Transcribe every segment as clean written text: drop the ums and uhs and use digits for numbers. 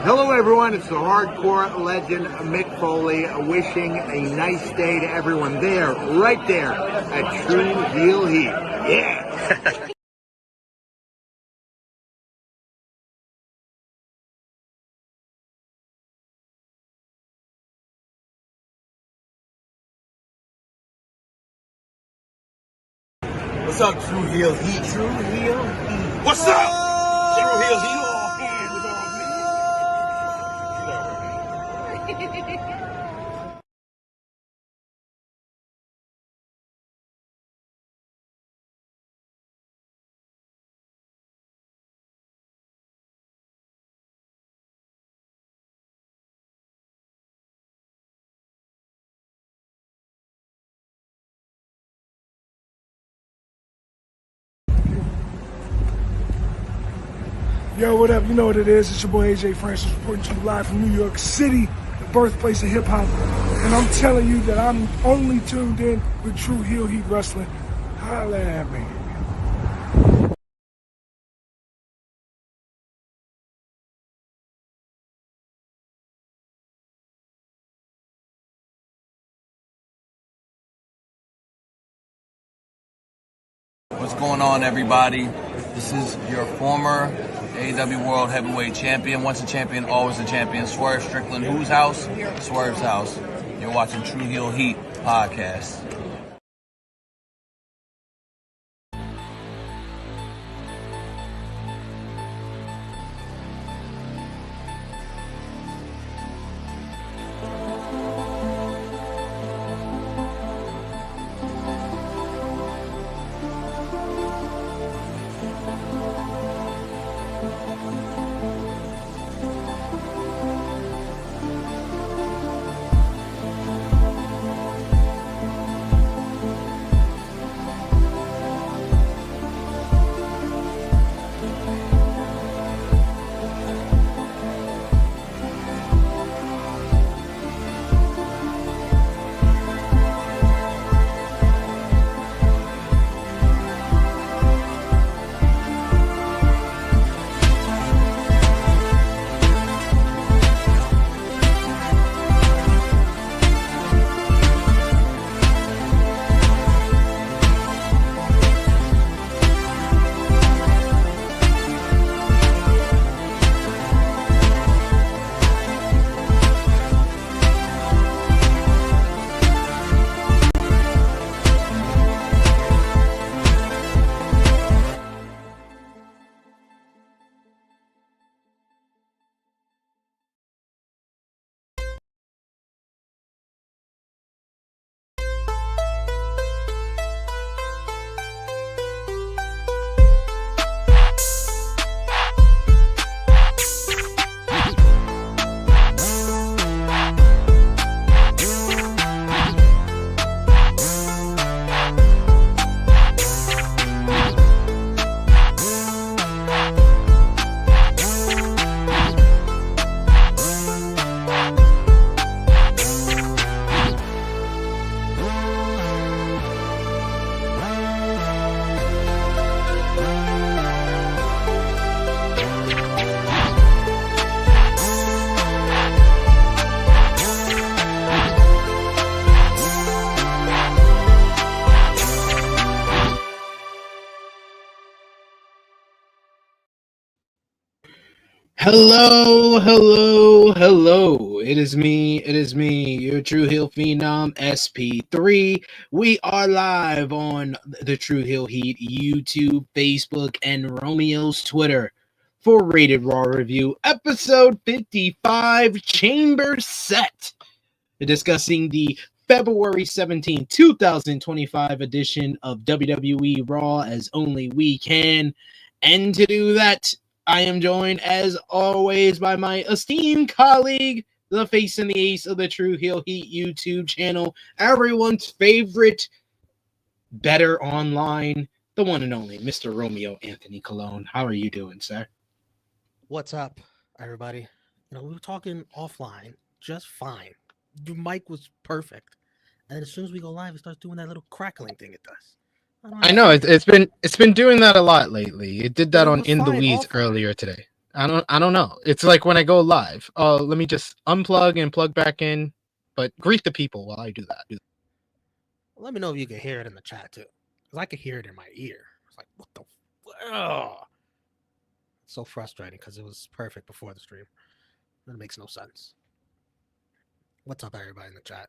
Hello everyone, it's the hardcore legend Mick Foley wishing a nice day to everyone there, right there at True Heel Heat. Yeah! What's up, True Heel Heat? True Heel Heat. What's up? True Heel Heat. All hands on me. Yo, what up? You know what it is. It's your boy AJ Francis reporting to you live from New York City, the birthplace of hip-hop. And I'm telling you that I'm only tuned in with True Heel Heat Wrestling. Holla at me. What's going on, everybody? This is your former AEW World Heavyweight Champion. Once a champion, always a champion. Swerve Strickland. Whose house? Swerve's house. You're watching True Heel Heat podcast. Hello, hello, hello. It is me, your True Heel Phenom SP3. We are live on the True Heel Heat YouTube, Facebook, and Romeo's Twitter for Rated Raw Review, episode 55, Chamber Set, discussing the February 17, 2025 edition of WWE Raw as only we can. And to do that, I am joined, as always, by my esteemed colleague, the face and the ace of the True Heel Heat YouTube channel, everyone's favorite, better online, the one and only Mr. Romeo Anthony Colon. How are you doing, sir? What's up, everybody? We were talking offline just fine. Your mic was perfect. And then as soon as we go live, it starts doing that little crackling thing it does. I know it's been doing that a lot lately. It did that on In the Weeds earlier today. I don't know. It's like when I go live. Let me just unplug and plug back in, but greet the people while I do that. Let me know if you can hear it in the chat too, because I could hear it in my ear. It's like, what the? Ugh. It's so frustrating because it was perfect before the stream. It makes no sense. What's up, everybody in the chat?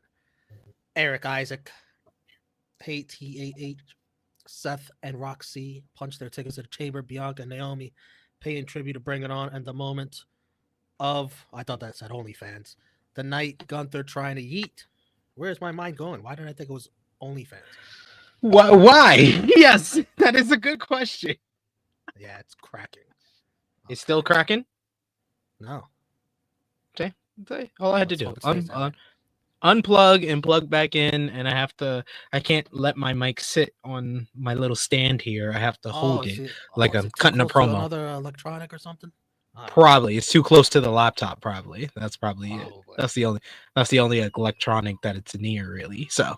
Eric Isaac, Hey TAH, Seth and Roxy punched their tickets to the chamber. Bianca and Naomi paying tribute to Bring It On and the moment of, I thought that said OnlyFans, the night Gunther trying to yeet. Where's my mind going? Why did I think it was OnlyFans? Why? Yes, that is a good question. Yeah, it's cracking. It's still cracking? No. Okay. All I had to do. Let's face it. Unplug and plug back in, and I can't let my mic sit on my little stand here. I have to hold it like I'm cutting a promo. Another electronic or something? Probably. It's too close to the laptop, probably. That's probably it. That's the only electronic that it's near, really. So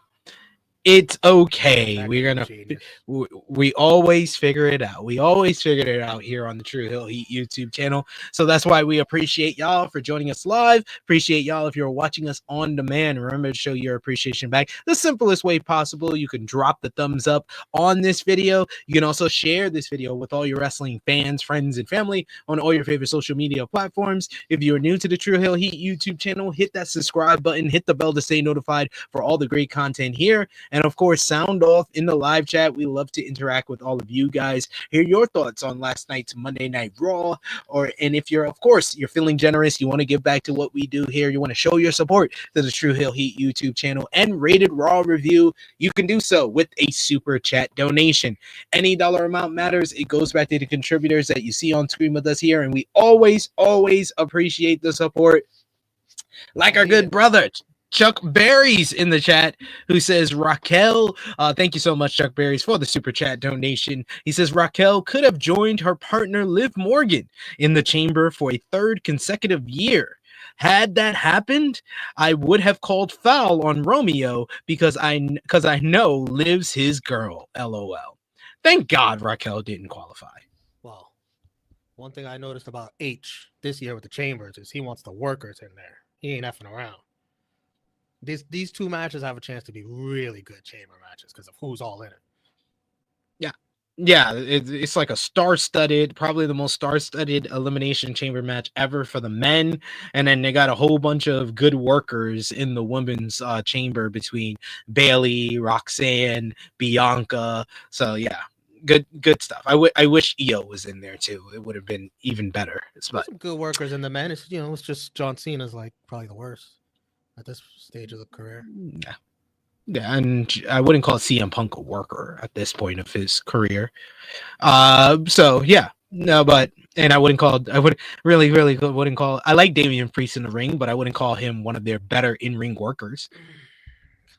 it's okay. We always figure it out. We always figured it out here on the True Hill Heat YouTube channel. So that's why we appreciate y'all for joining us live. Appreciate y'all if you're watching us on demand. Remember to show your appreciation back the simplest way possible. You can drop the thumbs up on this video. You can also share this video with all your wrestling fans, friends, and family on all your favorite social media platforms. If you're new to the True Hill Heat YouTube channel, hit that subscribe button, hit the bell to stay notified for all the great content here. And of course, sound off in the live chat. We love to interact with all of you guys. Hear your thoughts on last night's Monday Night Raw. And if you're feeling generous, you want to give back to what we do here, you want to show your support to the True Hill Heat YouTube channel and Rated Raw Review, you can do so with a super chat donation. Any dollar amount matters. It goes back to the contributors that you see on screen with us here. And we always appreciate the support. Like our good brother, Chuck Berry's in the chat, who says, Raquel, thank you so much, Chuck Berry's, for the super chat donation. He says, Raquel could have joined her partner, Liv Morgan, in the chamber for a third consecutive year. Had that happened, I would have called foul on Romeo because I know Liv's his girl, LOL. Thank God Raquel didn't qualify. Well, one thing I noticed about H this year with the chambers is he wants the workers in there. He ain't effing around. These two matches have a chance to be really good chamber matches because of who's all in it. Yeah, it's like a star-studded, probably the most star-studded elimination chamber match ever for the men. And then they got a whole bunch of good workers in the women's chamber between Bailey, Roxanne, Bianca. So yeah, good stuff. I wish Io was in there too. It would have been even better. But some good workers in the men. It's it's just John Cena's like probably the worst at this stage of the career. Yeah, and I wouldn't call CM Punk a worker at this point of his career. So yeah, no, but I wouldn't call. I wouldn't call. I like Damian Priest in the ring, but I wouldn't call him one of their better in-ring workers.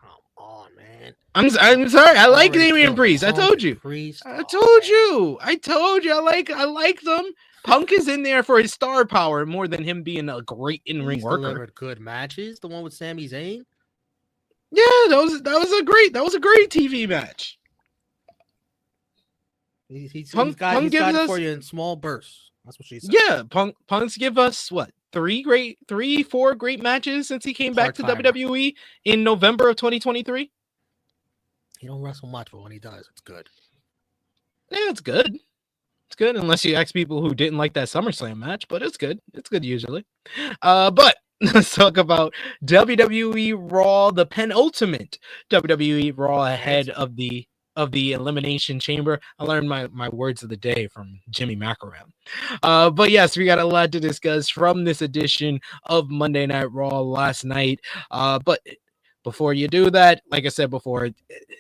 Come on, man. I'm sorry. I like Damian Priest. I told you. I told you. I like them. Punk is in there for his star power more than him being a great in-ring worker. Delivered good matches. The one with Sami Zayn. Yeah, that was a great TV match. He's got it for you in small bursts. That's what she said. Yeah, Punk's give us what 4 great matches since he came back to WWE in November of 2023. He don't wrestle much, but when he does, it's good. Yeah, it's good. It's good unless you ask people who didn't like that SummerSlam match, but it's good. It's good usually. But let's talk about WWE Raw, the penultimate WWE Raw ahead of the Elimination Chamber. I learned my words of the day from Jimmy Macaram. But yes, we got a lot to discuss from this edition of Monday Night Raw last night. But before you do that, like I said before,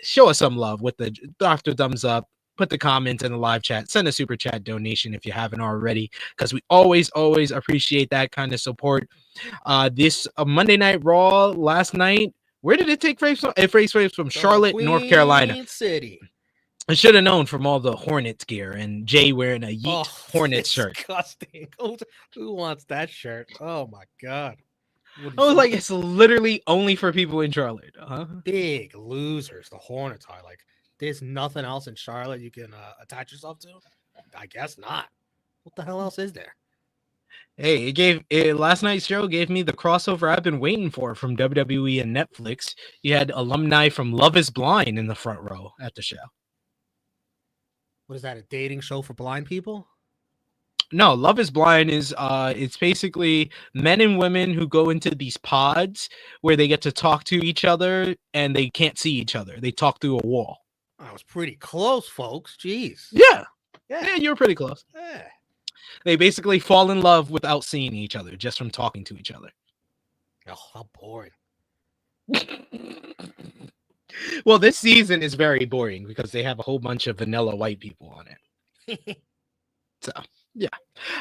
show us some love with the Dr. Thumbs Up. Put the comments in the live chat. Send a super chat donation if you haven't already, because we always appreciate that kind of support. This Monday Night Raw last night, where did it take place from? It takes place from Charlotte, North Carolina. City. I should have known from all the Hornets gear and Jay wearing a Yeet Hornets shirt. Disgusting. Who wants that shirt? Oh my God. I was like, it's literally only for people in Charlotte. Big losers. The Hornets are like, there's nothing else in Charlotte you can attach yourself to? I guess not. What the hell else is there? Hey, last night's show gave me the crossover I've been waiting for from WWE and Netflix. You had alumni from Love Is Blind in the front row at the show. What is that? A dating show for blind people? No, Love Is Blind is it's basically men and women who go into these pods where they get to talk to each other and they can't see each other. They talk through a wall. I was pretty close, folks. Jeez. Yeah, you were pretty close. Yeah. They basically fall in love without seeing each other, just from talking to each other. Oh, how boring. Well, this season is very boring because they have a whole bunch of vanilla white people on it. So, yeah.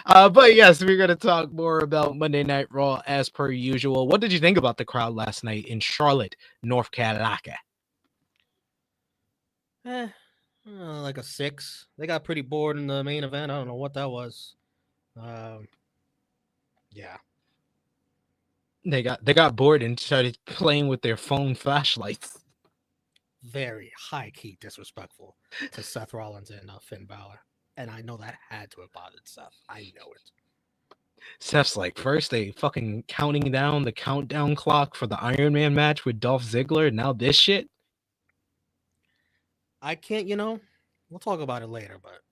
But yes, we're going to talk more about Monday Night Raw as per usual. What did you think about the crowd last night in Charlotte, North Carolina? Like a 6. They got pretty bored in the main event. I don't know what that was. Yeah. They got bored and started playing with their phone flashlights. Very high-key disrespectful to Seth Rollins and Finn Balor. And I know that had to have bothered Seth. I know it. Seth's like, first they fucking counting down the countdown clock for the Iron Man match with Dolph Ziggler. Now this shit. I can't, we'll talk about it later, but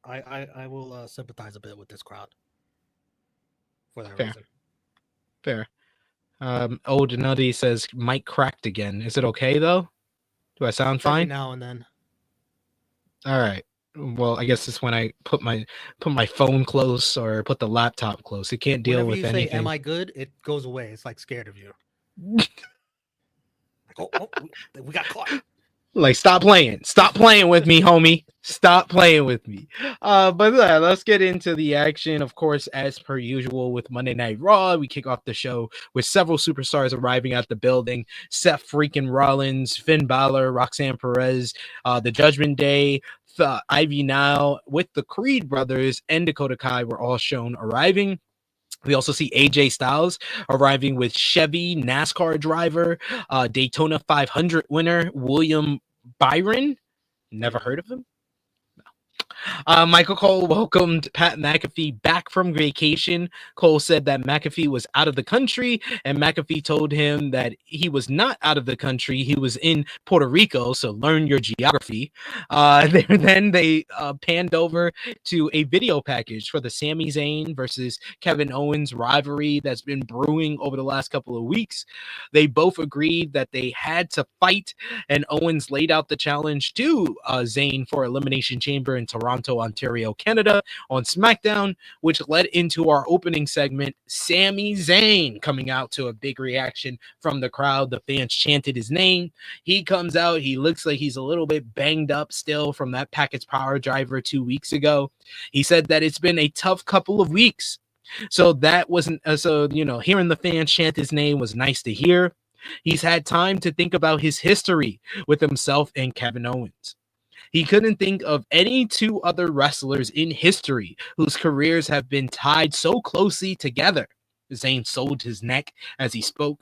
I will sympathize a bit with this crowd for that reason. Fair. Old Nutty says Mike cracked again. Is it okay though? Do I sound fine? Every now and then. All right. Well, I guess it's when I put my phone close or put the laptop close. It can't deal Whenever with you anything. say, "Am I good?" It goes away. It's like scared of you. We got caught. Like, stop playing with me, homie. Stop playing with me. But let's get into the action. Of course, as per usual with Monday Night Raw, we kick off the show with several superstars arriving at the building. Seth freaking Rollins, Finn Balor, Roxanne Perez, the Judgment Day, Ivy Nile with the Creed brothers and Dakota Kai were all shown arriving. We also see AJ Styles arriving with Chevy NASCAR driver, Daytona 500 winner, William Byron. Never heard of him. Michael Cole welcomed Pat McAfee back from vacation. Cole said that McAfee was out of the country, and McAfee told him that he was not out of the country. He was in Puerto Rico, so learn your geography. Then they panned over to a video package for the Sami Zayn versus Kevin Owens rivalry that's been brewing over the last couple of weeks. They both agreed that they had to fight, and Owens laid out the challenge to Zayn for Elimination Chamber in Toronto, Ontario, Canada on SmackDown, which led into our opening segment, Sami Zayn coming out to a big reaction from the crowd. The fans chanted his name. He comes out. He looks like he's a little bit banged up still from that package power driver 2 weeks ago. He said that it's been a tough couple of weeks. So that wasn't, hearing the fans chant his name was nice to hear. He's had time to think about his history with himself and Kevin Owens. He couldn't think of any two other wrestlers in history whose careers have been tied so closely together. Zayn sold his neck as he spoke.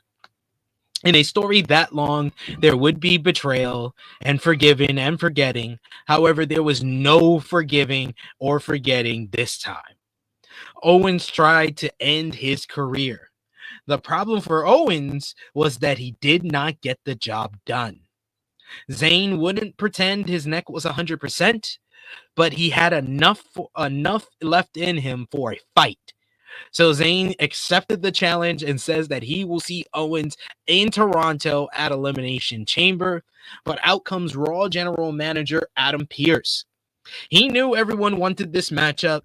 In a story that long, there would be betrayal and forgiving and forgetting. However, there was no forgiving or forgetting this time. Owens tried to end his career. The problem for Owens was that he did not get the job done. Zayn wouldn't pretend his neck was 100%, but he had enough left in him for a fight. So Zayn accepted the challenge and says that he will see Owens in Toronto at Elimination Chamber, but out comes Raw General Manager Adam Pearce. He knew everyone wanted this matchup,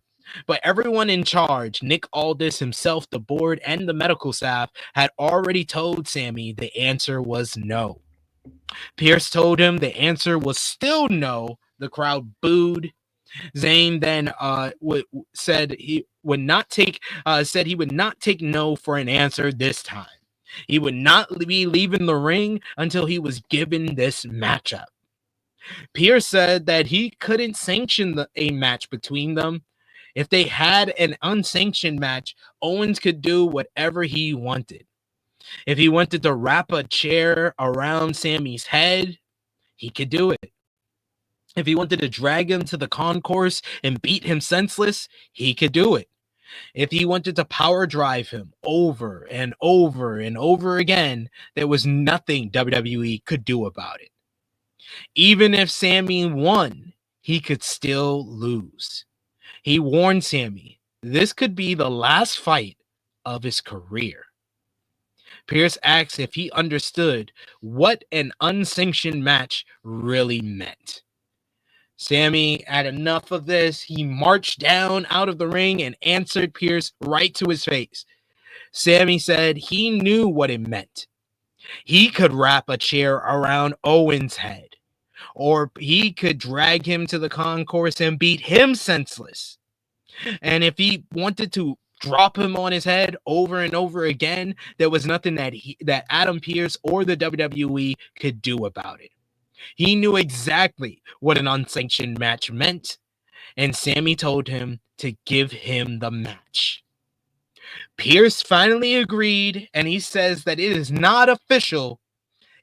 but everyone in charge, Nick Aldis himself, the board, and the medical staff, had already told Sami the answer was no. Pearce told him the answer was still no. The crowd booed. Zayn then said he would not take no for an answer this time. He would not be leaving the ring until he was given this matchup. Pearce said that he couldn't sanction a match between them. If they had an unsanctioned match, Owens could do whatever he wanted. If he wanted to wrap a chair around Sami's head, he could do it. If he wanted to drag him to the concourse and beat him senseless, he could do it. If he wanted to power drive him over and over and over again, there was nothing WWE could do about it. Even if Sami won, he could still lose. He warned Sami this could be the last fight of his career. Pierce asked if he understood what an unsanctioned match really meant. Sami had enough of this. He marched down out of the ring and answered Pierce right to his face. Sami said he knew what it meant. He could wrap a chair around Owens' head, or he could drag him to the concourse and beat him senseless. And if he wanted to drop him on his head over and over again, there was nothing that Adam Pearce or the WWE could do about it. He knew exactly what an unsanctioned match meant, and Sami told him to give him the match. Pearce finally agreed, and he says that it is not official.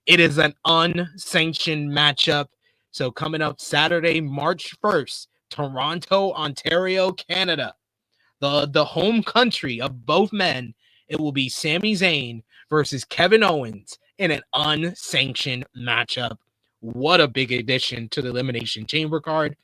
It is an unsanctioned matchup. So coming up Saturday, March 1st, Toronto, Ontario, Canada, the home country of both men, it will be Sami Zayn versus Kevin Owens in an unsanctioned matchup. What a big addition to the Elimination Chamber card.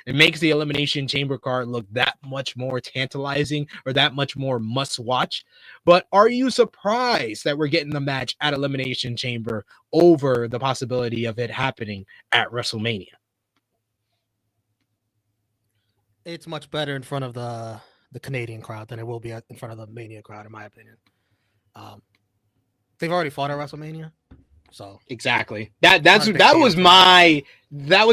It makes the Elimination Chamber card look that much more tantalizing or that much more must watch. But are you surprised that we're getting the match at Elimination Chamber over the possibility of it happening at WrestleMania? It's much better in front of the Canadian crowd than it will be in front of the Mania crowd, in my opinion. They've already fought at WrestleMania, so exactly. That was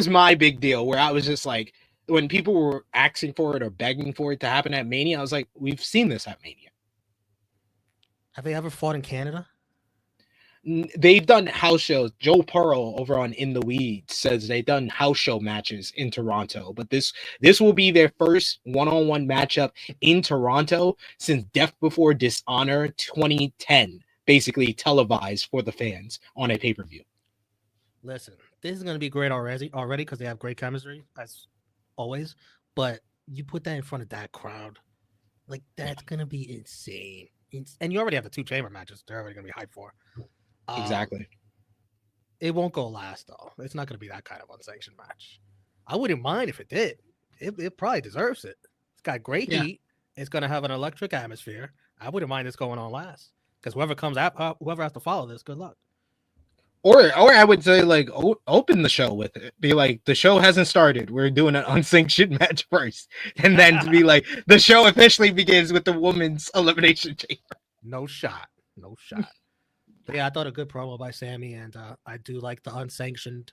my big deal, where I was just like, when people were asking for it or begging for it to happen at Mania, I was like, we've seen this at Mania. Have they ever fought in Canada? They've done house shows. Joe Pearl over on In the Weeds says they've done house show matches in Toronto, but this will be their first one-on-one matchup in Toronto since Death Before Dishonor 2010, basically televised for the fans on a pay-per-view. Listen, this is going to be great already because they have great chemistry as always, but you put that in front of that crowd, like that's going to be insane. And you already have the 2 chamber matches they're already going to be hyped for. Exactly. It won't go last, though. It's not going to be that kind of unsanctioned match. I wouldn't mind if it did. It probably deserves it. It's got great heat. It's going to have an electric atmosphere. I wouldn't mind this going on last. Because whoever has to follow this, good luck. Or I would say, like, open the show with it. Be like, the show hasn't started. We're doing an unsanctioned match first. And then to be like, the show officially begins with the women's elimination chamber. No shot. But yeah, I thought a good promo by Sami, and I do like the unsanctioned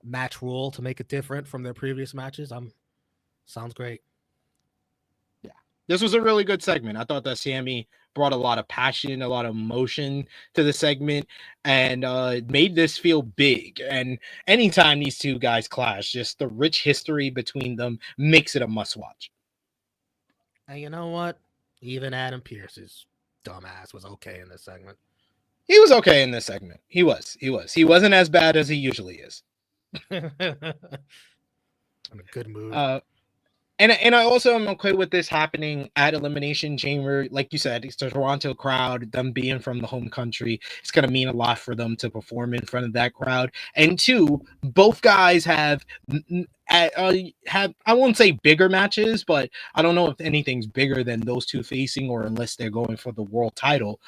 match rule to make it different from their previous matches. Sounds great. Yeah, this was a really good segment. I thought that Sami brought a lot of passion, a lot of emotion to the segment, and made this feel big. And anytime these two guys clash, just the rich history between them makes it a must-watch. And you know what? Even Adam Pearce's dumbass was okay in this segment. He was okay in this segment. He was. He wasn't as bad as he usually is. I'm in a good mood. And I also am okay with this happening at Elimination Chamber. Like you said, it's the Toronto crowd, them being from the home country. It's going to mean a lot for them to perform in front of that crowd. And 2, both guys have I won't say bigger matches, but I don't know if anything's bigger than those two facing, or unless they're going for the world title.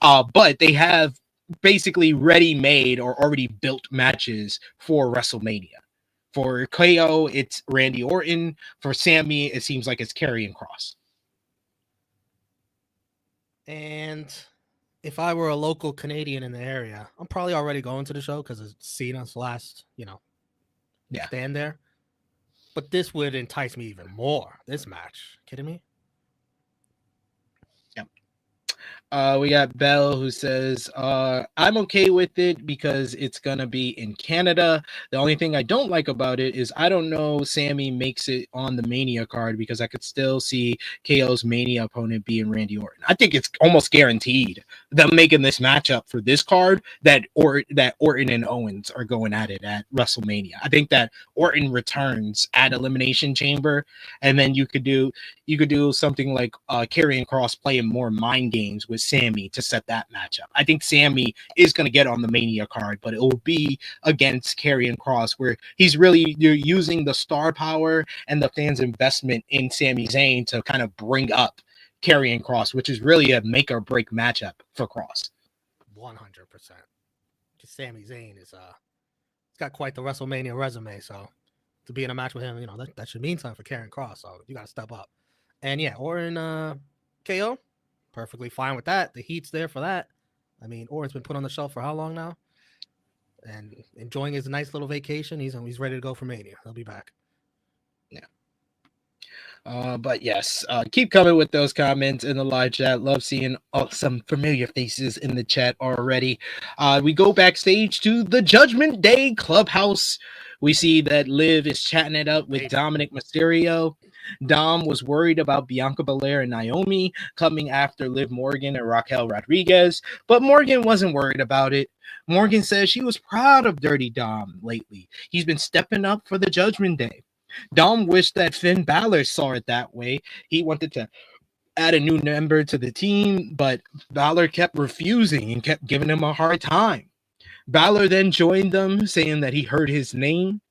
But they have basically ready-made or already built matches for WrestleMania. For KO, it's Randy Orton. For Sami, it seems like it's Karrion Kross. And if I were a local Canadian in the area, I'm probably already going to the show because it's Cena's last, stand there. But this would entice me even more. This match. Kidding me? We got Bell who says, I'm okay with it because it's going to be in Canada. The only thing I don't like about it is I don't know Sammy makes it on the Mania card because I could still see KO's Mania opponent being Randy Orton. I think it's almost guaranteed them making this matchup for this card that Orton and Owens are going at it at WrestleMania. I think that Orton returns at Elimination Chamber, and then you could do something like Karrion Kross playing more mind games with Sammy to set that matchup. I think Sammy is going to get on the Mania card, but it will be against Karrion Kross, where you're using the star power and the fans' investment in Sami Zayn to kind of bring up Karrion Kross, which is really a make or break matchup for Kross. 100%. Sami Zayn is he's got quite the WrestleMania resume, so to be in a match with him, that should mean something for Karrion Kross. So you got to step up. And yeah, Orton KO, perfectly fine with that. The heat's there for that. I mean, Orton's been put on the shelf for how long now? And enjoying his nice little vacation. He's ready to go for Mania. He'll be back. Yeah. But yes, keep coming with those comments in the live chat. Love seeing some familiar faces in the chat already. We go backstage to the Judgment Day Clubhouse. We see that Liv is chatting it up with Dominic Mysterio. Dom was worried about Bianca Belair and Naomi coming after Liv Morgan and Raquel Rodriguez, but Morgan wasn't worried about it. Morgan says she was proud of Dirty Dom lately. He's been stepping up for the Judgment Day. Dom wished that Finn Balor saw it that way. He wanted to add a new member to the team, but Balor kept refusing and kept giving him a hard time. Balor then joined them, saying that he heard his name.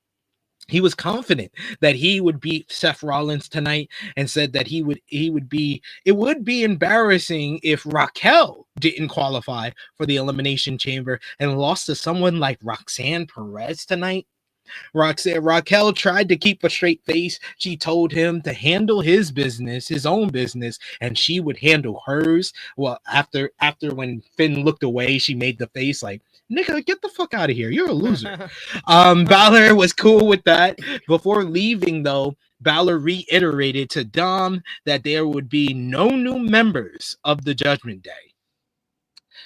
He was confident that he would beat Seth Rollins tonight and said that it would be embarrassing if Raquel didn't qualify for the Elimination Chamber and lost to someone like Roxanne Perez tonight. Raquel tried to keep a straight face. She told him to handle his own business, and she would handle hers. Well, after when Finn looked away, she made the face like, "Nigga, get the fuck out of here. You're a loser." Balor was cool with that. Before leaving, though, Balor reiterated to Dom that there would be no new members of the Judgment Day.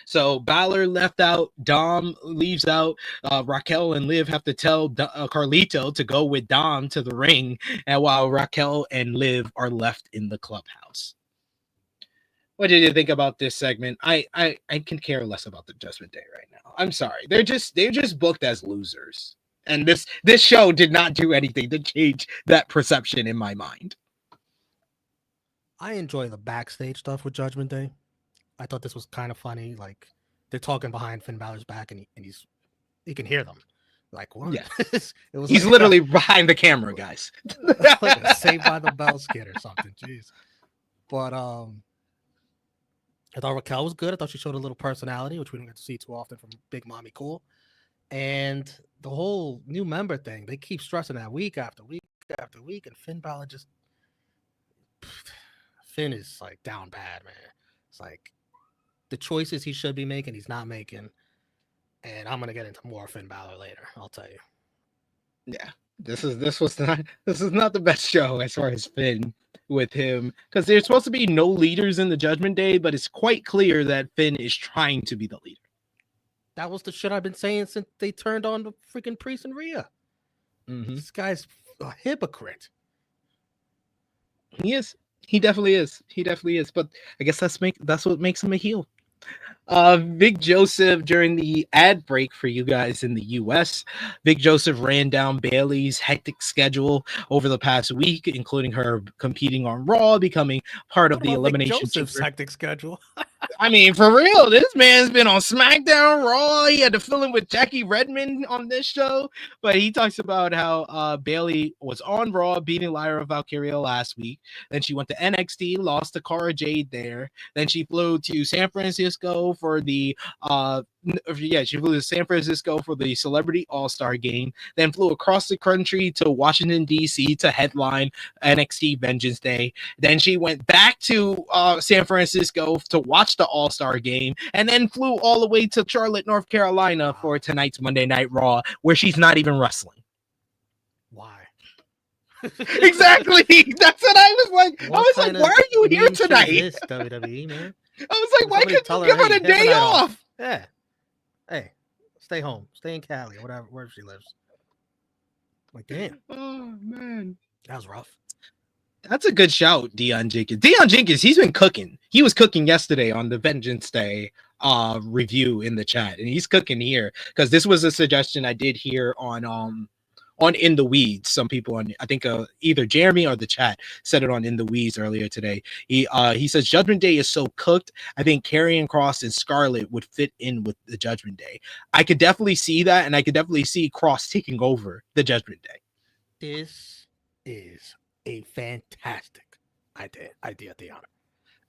So Balor left out, Dom leaves out, Raquel and Liv have to tell Carlito to go with Dom to the ring, and while Raquel and Liv are left in the clubhouse. What did you think about this segment? I can care less about the Judgment Day right now. I'm sorry. They're just booked as losers. And this show did not do anything to change that perception in my mind. I enjoy the backstage stuff with Judgment Day. I thought this was kind of funny. Like, they're talking behind Finn Balor's back, and he can hear them. Like, what? Yeah. He's like literally behind the camera, guys. Like a Saved by the Bell skit or something. Jeez. But I thought Raquel was good. I thought she showed a little personality, which we don't get to see too often from Big Mommy Cool. And the whole new member thing, they keep stressing that week after week after week, and Finn Balor Finn is like down bad, man. It's like the choices he should be making, he's not making. And I'm gonna get into more Finn Balor later, I'll tell you. Yeah, this is not the best show as far as Finn with him, because there's supposed to be no leaders in the Judgment Day, but it's quite clear that Finn is trying to be the leader. That was the shit I've been saying since they turned on the freaking Priest and Rhea. Mm-hmm. This guy's a hypocrite. He is. He definitely is. But I guess that's what makes him a heel. Vic Joseph, during the ad break for you guys in the US, Vic Joseph ran down Bayley's hectic schedule over the past week, including her competing on Raw, becoming part of the Elimination Vic Joseph's Chamber. hectic schedule. I mean, for real, this man's been on SmackDown, Raw. He had to fill in with Jackie Redmond on this show, but he talks about how Bayley was on Raw, beating Lyra Valkyria last week. Then she went to NXT, lost to Cara Jade there. Then she flew to San Francisco for the Celebrity All-Star Game. Then flew across the country to Washington D.C. to headline NXT Vengeance Day. Then she went back to San Francisco to watch the All-Star Game, and then flew all the way to Charlotte, North Carolina for tonight's Monday Night Raw, where she's not even wrestling. Why? Exactly. That's what I was like. I was like, why are you here tonight? WWE, man. I was like, why Somebody couldn't tell you give her hey, the have a day night off? Yeah. Hey, stay home. Stay in Cali or whatever, wherever she lives. Like, damn, Oh man. that was rough. That's a good shout, Deion Jenkins. Deion Jenkins, he's been cooking. He was cooking yesterday on the Vengeance Day review in the chat, and he's cooking here because this was a suggestion I did here on In the Weeds. Some people on, I think either Jeremy or the chat said it on In the Weeds earlier today. He says Judgment Day is so cooked. I think Karrion Kross and Scarlett would fit in with the Judgment Day. I could definitely see that, and I could definitely see Kross taking over the Judgment Day. This is a fantastic idea, Deanna.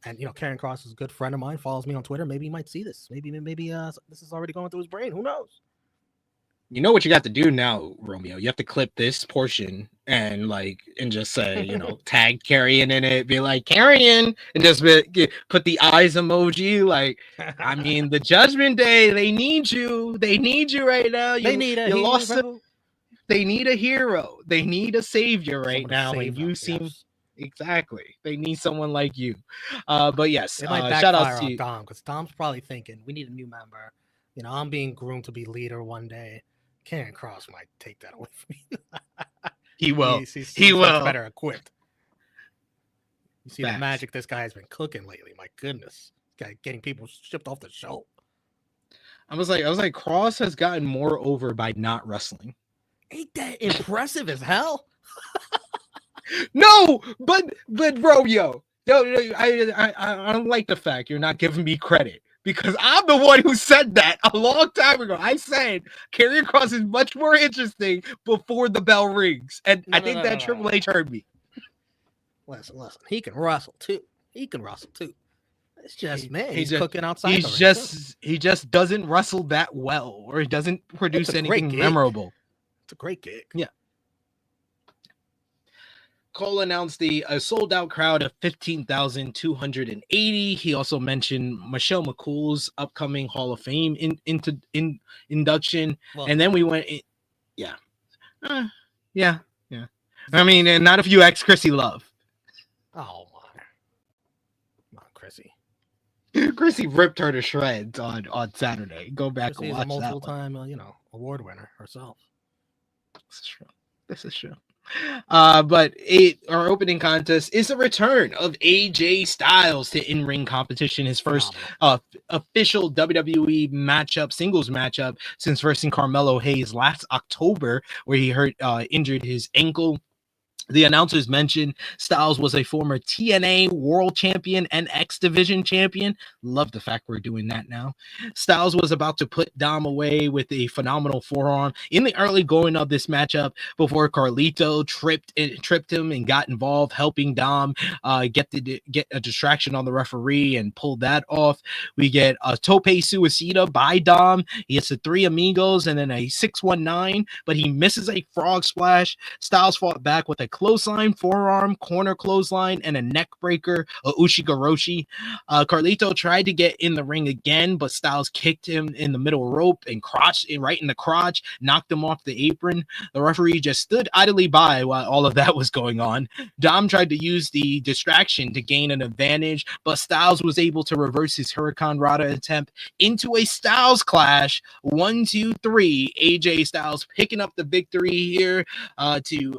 And Karen Cross is a good friend of mine, follows me on Twitter. Maybe he might see this. Maybe this is already going through his brain. Who knows? You know what you got to do now, Romeo? You have to clip this portion and just say, tag Carrion in it, be like Carrion, and just put the eyes emoji. Like, I mean, the Judgment Day, they need you. They need you right now. They need a hero. They need a hero. They need a savior right now. And you seem exactly. They need someone like you. But yes, it might shout backfire out to on Dom because Dom's probably thinking we need a new member. I'm being groomed to be leader one day. Karrion Kross might take that away from me. He will. He will. Better equipped. You see Facts. the magic this guy has been cooking lately. My goodness, this guy getting people shipped off the show. I was like, Kross has gotten more over by not wrestling. Ain't that impressive as hell? No, but Romeo, no, I don't like the fact you're not giving me credit because I'm the one who said that a long time ago. I said Karrion Kross is much more interesting before the bell rings, and I think Triple H heard me. Listen, he can wrestle too. It's just he's just, cooking outside. He just doesn't wrestle that well, or he doesn't produce anything memorable. It's a great gig. Yeah. Cole announced the sold-out crowd of 15,280. He also mentioned Michelle McCool's upcoming Hall of Fame induction, and then we went. Yeah. I mean, and not if you ex Chrissy Love. Oh my! Come on, Chrissy. Chrissy ripped her to shreds on Saturday. Go back Chrissy's and watch a multiple-time, award winner herself. This is true. But our opening contest is the return of AJ Styles to in-ring competition. His first official WWE singles matchup since versing Carmelo Hayes last October, where he injured his ankle. The announcers mentioned Styles was a former TNA World Champion and X Division Champion. Love the fact we're doing that now. Styles was about to put Dom away with a phenomenal forearm in the early going of this matchup before Carlito tripped him and got involved, helping Dom get a distraction on the referee and pull that off. We get a tope suicida by Dom. He hits the three amigos and then a 619, but he misses a frog splash. Styles fought back with a clothesline, forearm, corner clothesline, and a neck breaker, a Ushigoroshi. Carlito tried to get in the ring again, but Styles kicked him in the middle rope and right in the crotch, knocked him off the apron. The referee just stood idly by while all of that was going on. Dom tried to use the distraction to gain an advantage, but Styles was able to reverse his Hurricane Rana attempt into a Styles clash. 1, 2, 3. AJ Styles picking up the victory here to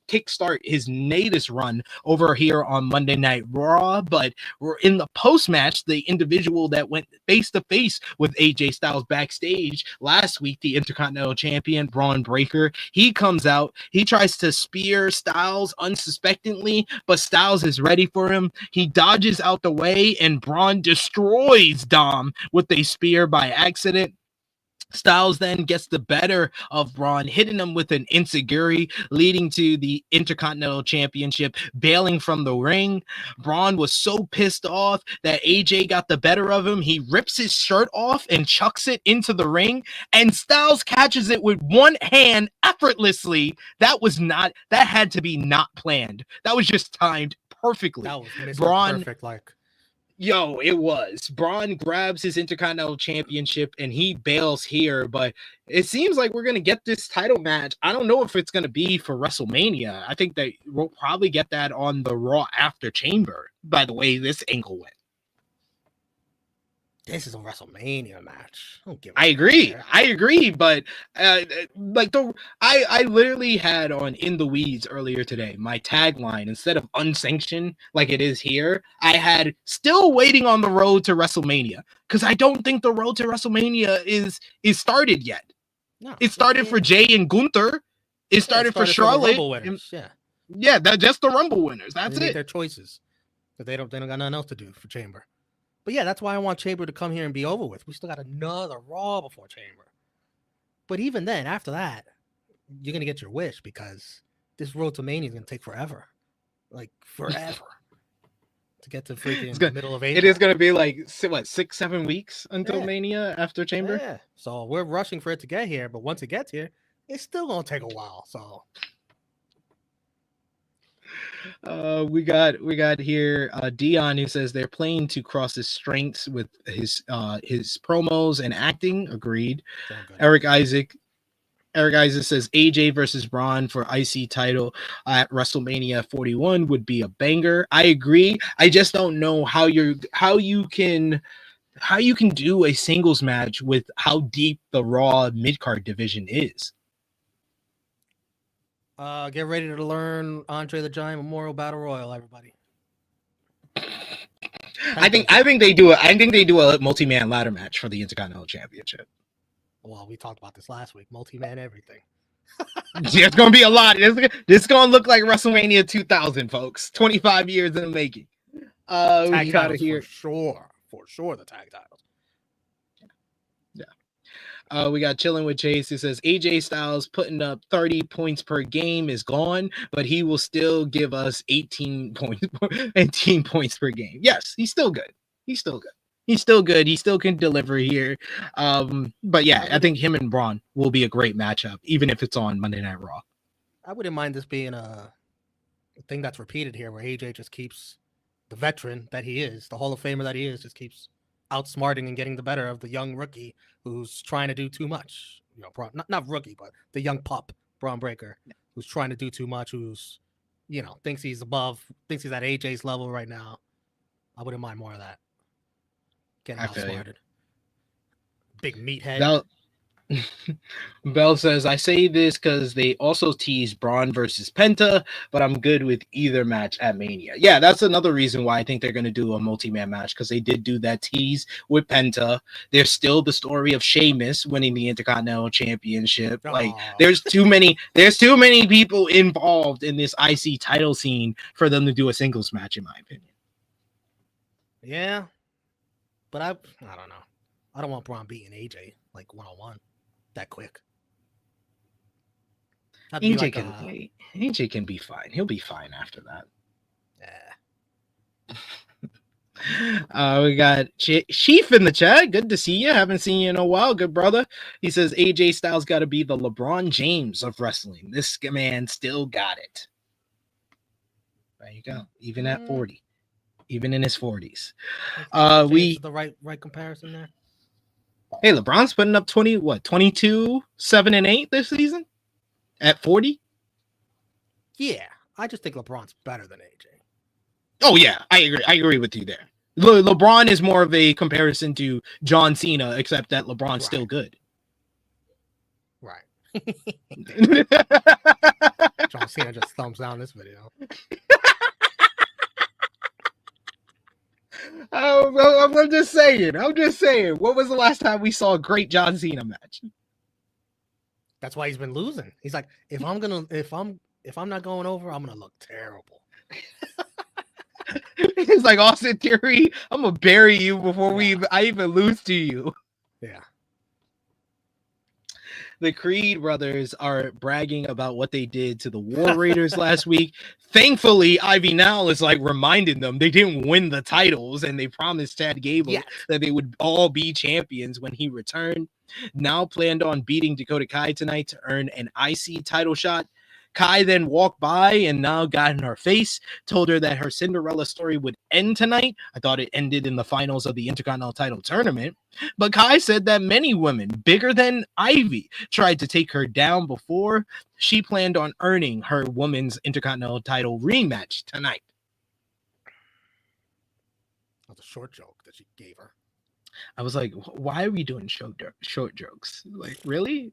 kickstart his latest run over here on Monday Night Raw. But we're in the post-match, the individual that went face-to-face with AJ Styles backstage last week, the Intercontinental Champion, Braun Breaker, he comes out. He tries to spear Styles unsuspectingly, but Styles is ready for him. He dodges out the way, and Braun destroys Dom with a spear by accident. Styles then gets the better of Braun, hitting him with an enziguri, leading to the Intercontinental Championship bailing from the ring. Braun was so pissed off that AJ got the better of him. He rips his shirt off and chucks it into the ring, and Styles catches it with one hand effortlessly. That had to be not planned. That was just timed perfectly. That was Braun, perfect, Yo, it was. Braun grabs his Intercontinental Championship and he bails here, but it seems like we're going to get this title match. I don't know if it's going to be for WrestleMania. I think that we'll probably get that on the Raw after Chamber, by the way this angle went. This is a WrestleMania match. Don't give. I agree, but like I literally had on In the Weeds earlier today. My tagline, instead of unsanctioned like it is here, I had still waiting on the road to WrestleMania, because I don't think the road to WrestleMania is started yet. No, It started for Jay and Gunther. It started for Charlotte. the Rumble winners. Yeah, just the Rumble winners. That's they it. Make their choices, because they don't got nothing else to do for Chamber. But yeah, that's why I want Chamber to come here and be over with. We still got another Raw before Chamber. But even then, after that, you're gonna get your wish, because this road to Mania is gonna take forever, like forever, to get to freaking the middle of April. It is gonna be like 6-7 weeks until Mania after Chamber. Yeah. So we're rushing for it to get here, but once it gets here, it's still gonna take a while. So. We got here Dion, who says they're playing to cross his strengths with his promos and acting. Agreed. Eric Isaac says AJ versus Braun for IC title at WrestleMania 41 would be a banger. I agree. I just don't know how you can do a singles match with how deep the Raw mid-card division is. Get ready to learn Andre the Giant Memorial Battle Royal, everybody. I think they do a multi-man ladder match for the Intercontinental Championship. Well, we talked about this last week. Multi-man everything. Yeah, it's gonna be a lot. It's gonna look like WrestleMania 2000, folks. 25 years in the making. Tag titles here for sure. The tag titles. We got Chilling with Chase, who says AJ Styles putting up 30 points per game is gone, but he will still give us 18 points per game. Yes, he's still good. He still can deliver here. But yeah, I think him and Braun will be a great matchup, even if it's on Monday Night Raw. I wouldn't mind this being a thing that's repeated here, where AJ just keeps, the veteran that he is, the Hall of Famer that he is, just keeps outsmarting and getting the better of the young rookie who's trying to do too much. You know, not rookie, but the young pup, Braun Breaker, who's trying to do too much, who's, thinks he's at AJ's level right now. I wouldn't mind more of that. Getting outsmarted. Big meathead. Bell says, I say this because they also teased Braun versus Penta, but I'm good with either match at Mania. Yeah, that's another reason why I think they're going to do a multi-man match, because they did do that tease with Penta. There's still the story of Sheamus winning the Intercontinental Championship. Like, there's too many people involved in this IC title scene for them to do a singles match, in my opinion. Yeah, but I don't know. I don't want Braun beating AJ like one-on-one. That quick. AJ can be fine. He'll be fine after that. We got Sheaf in the chat. Good to see you. Haven't seen you in a while. Good brother. He says AJ Styles got to be the LeBron James of wrestling. This man still got it. There you go. Even at 40, even in his 40s. The right comparison there. Hey, LeBron's putting up 22, 7 and 8 this season at 40. Yeah, I just think LeBron's better than AJ. Oh yeah, I agree with you there. LeBron is more of a comparison to John Cena, except that LeBron's still good. Right. John Cena just thumbs down this video. I'm just saying. What was the last time we saw a great John Cena match? That's why he's been losing. He's like, if I'm not going over, I'm gonna look terrible. He's like, Austin Theory, I'm gonna bury you before I even lose to you. Yeah. The Creed brothers are bragging about what they did to the War Raiders last week. Thankfully, Ivy Now is like reminding them they didn't win the titles, and they promised Chad Gable that they would all be champions when he returned. Now planned on beating Dakota Kai tonight to earn an IC title shot. Kai then walked by and now got in her face, told her that her Cinderella story would end tonight. I thought it ended in the finals of the Intercontinental title tournament. But Kai said that many women, bigger than Ivy, tried to take her down before. She planned on earning her women's Intercontinental title rematch tonight. That's a short joke that she gave her. I was like, why are we doing short jokes? Like, really?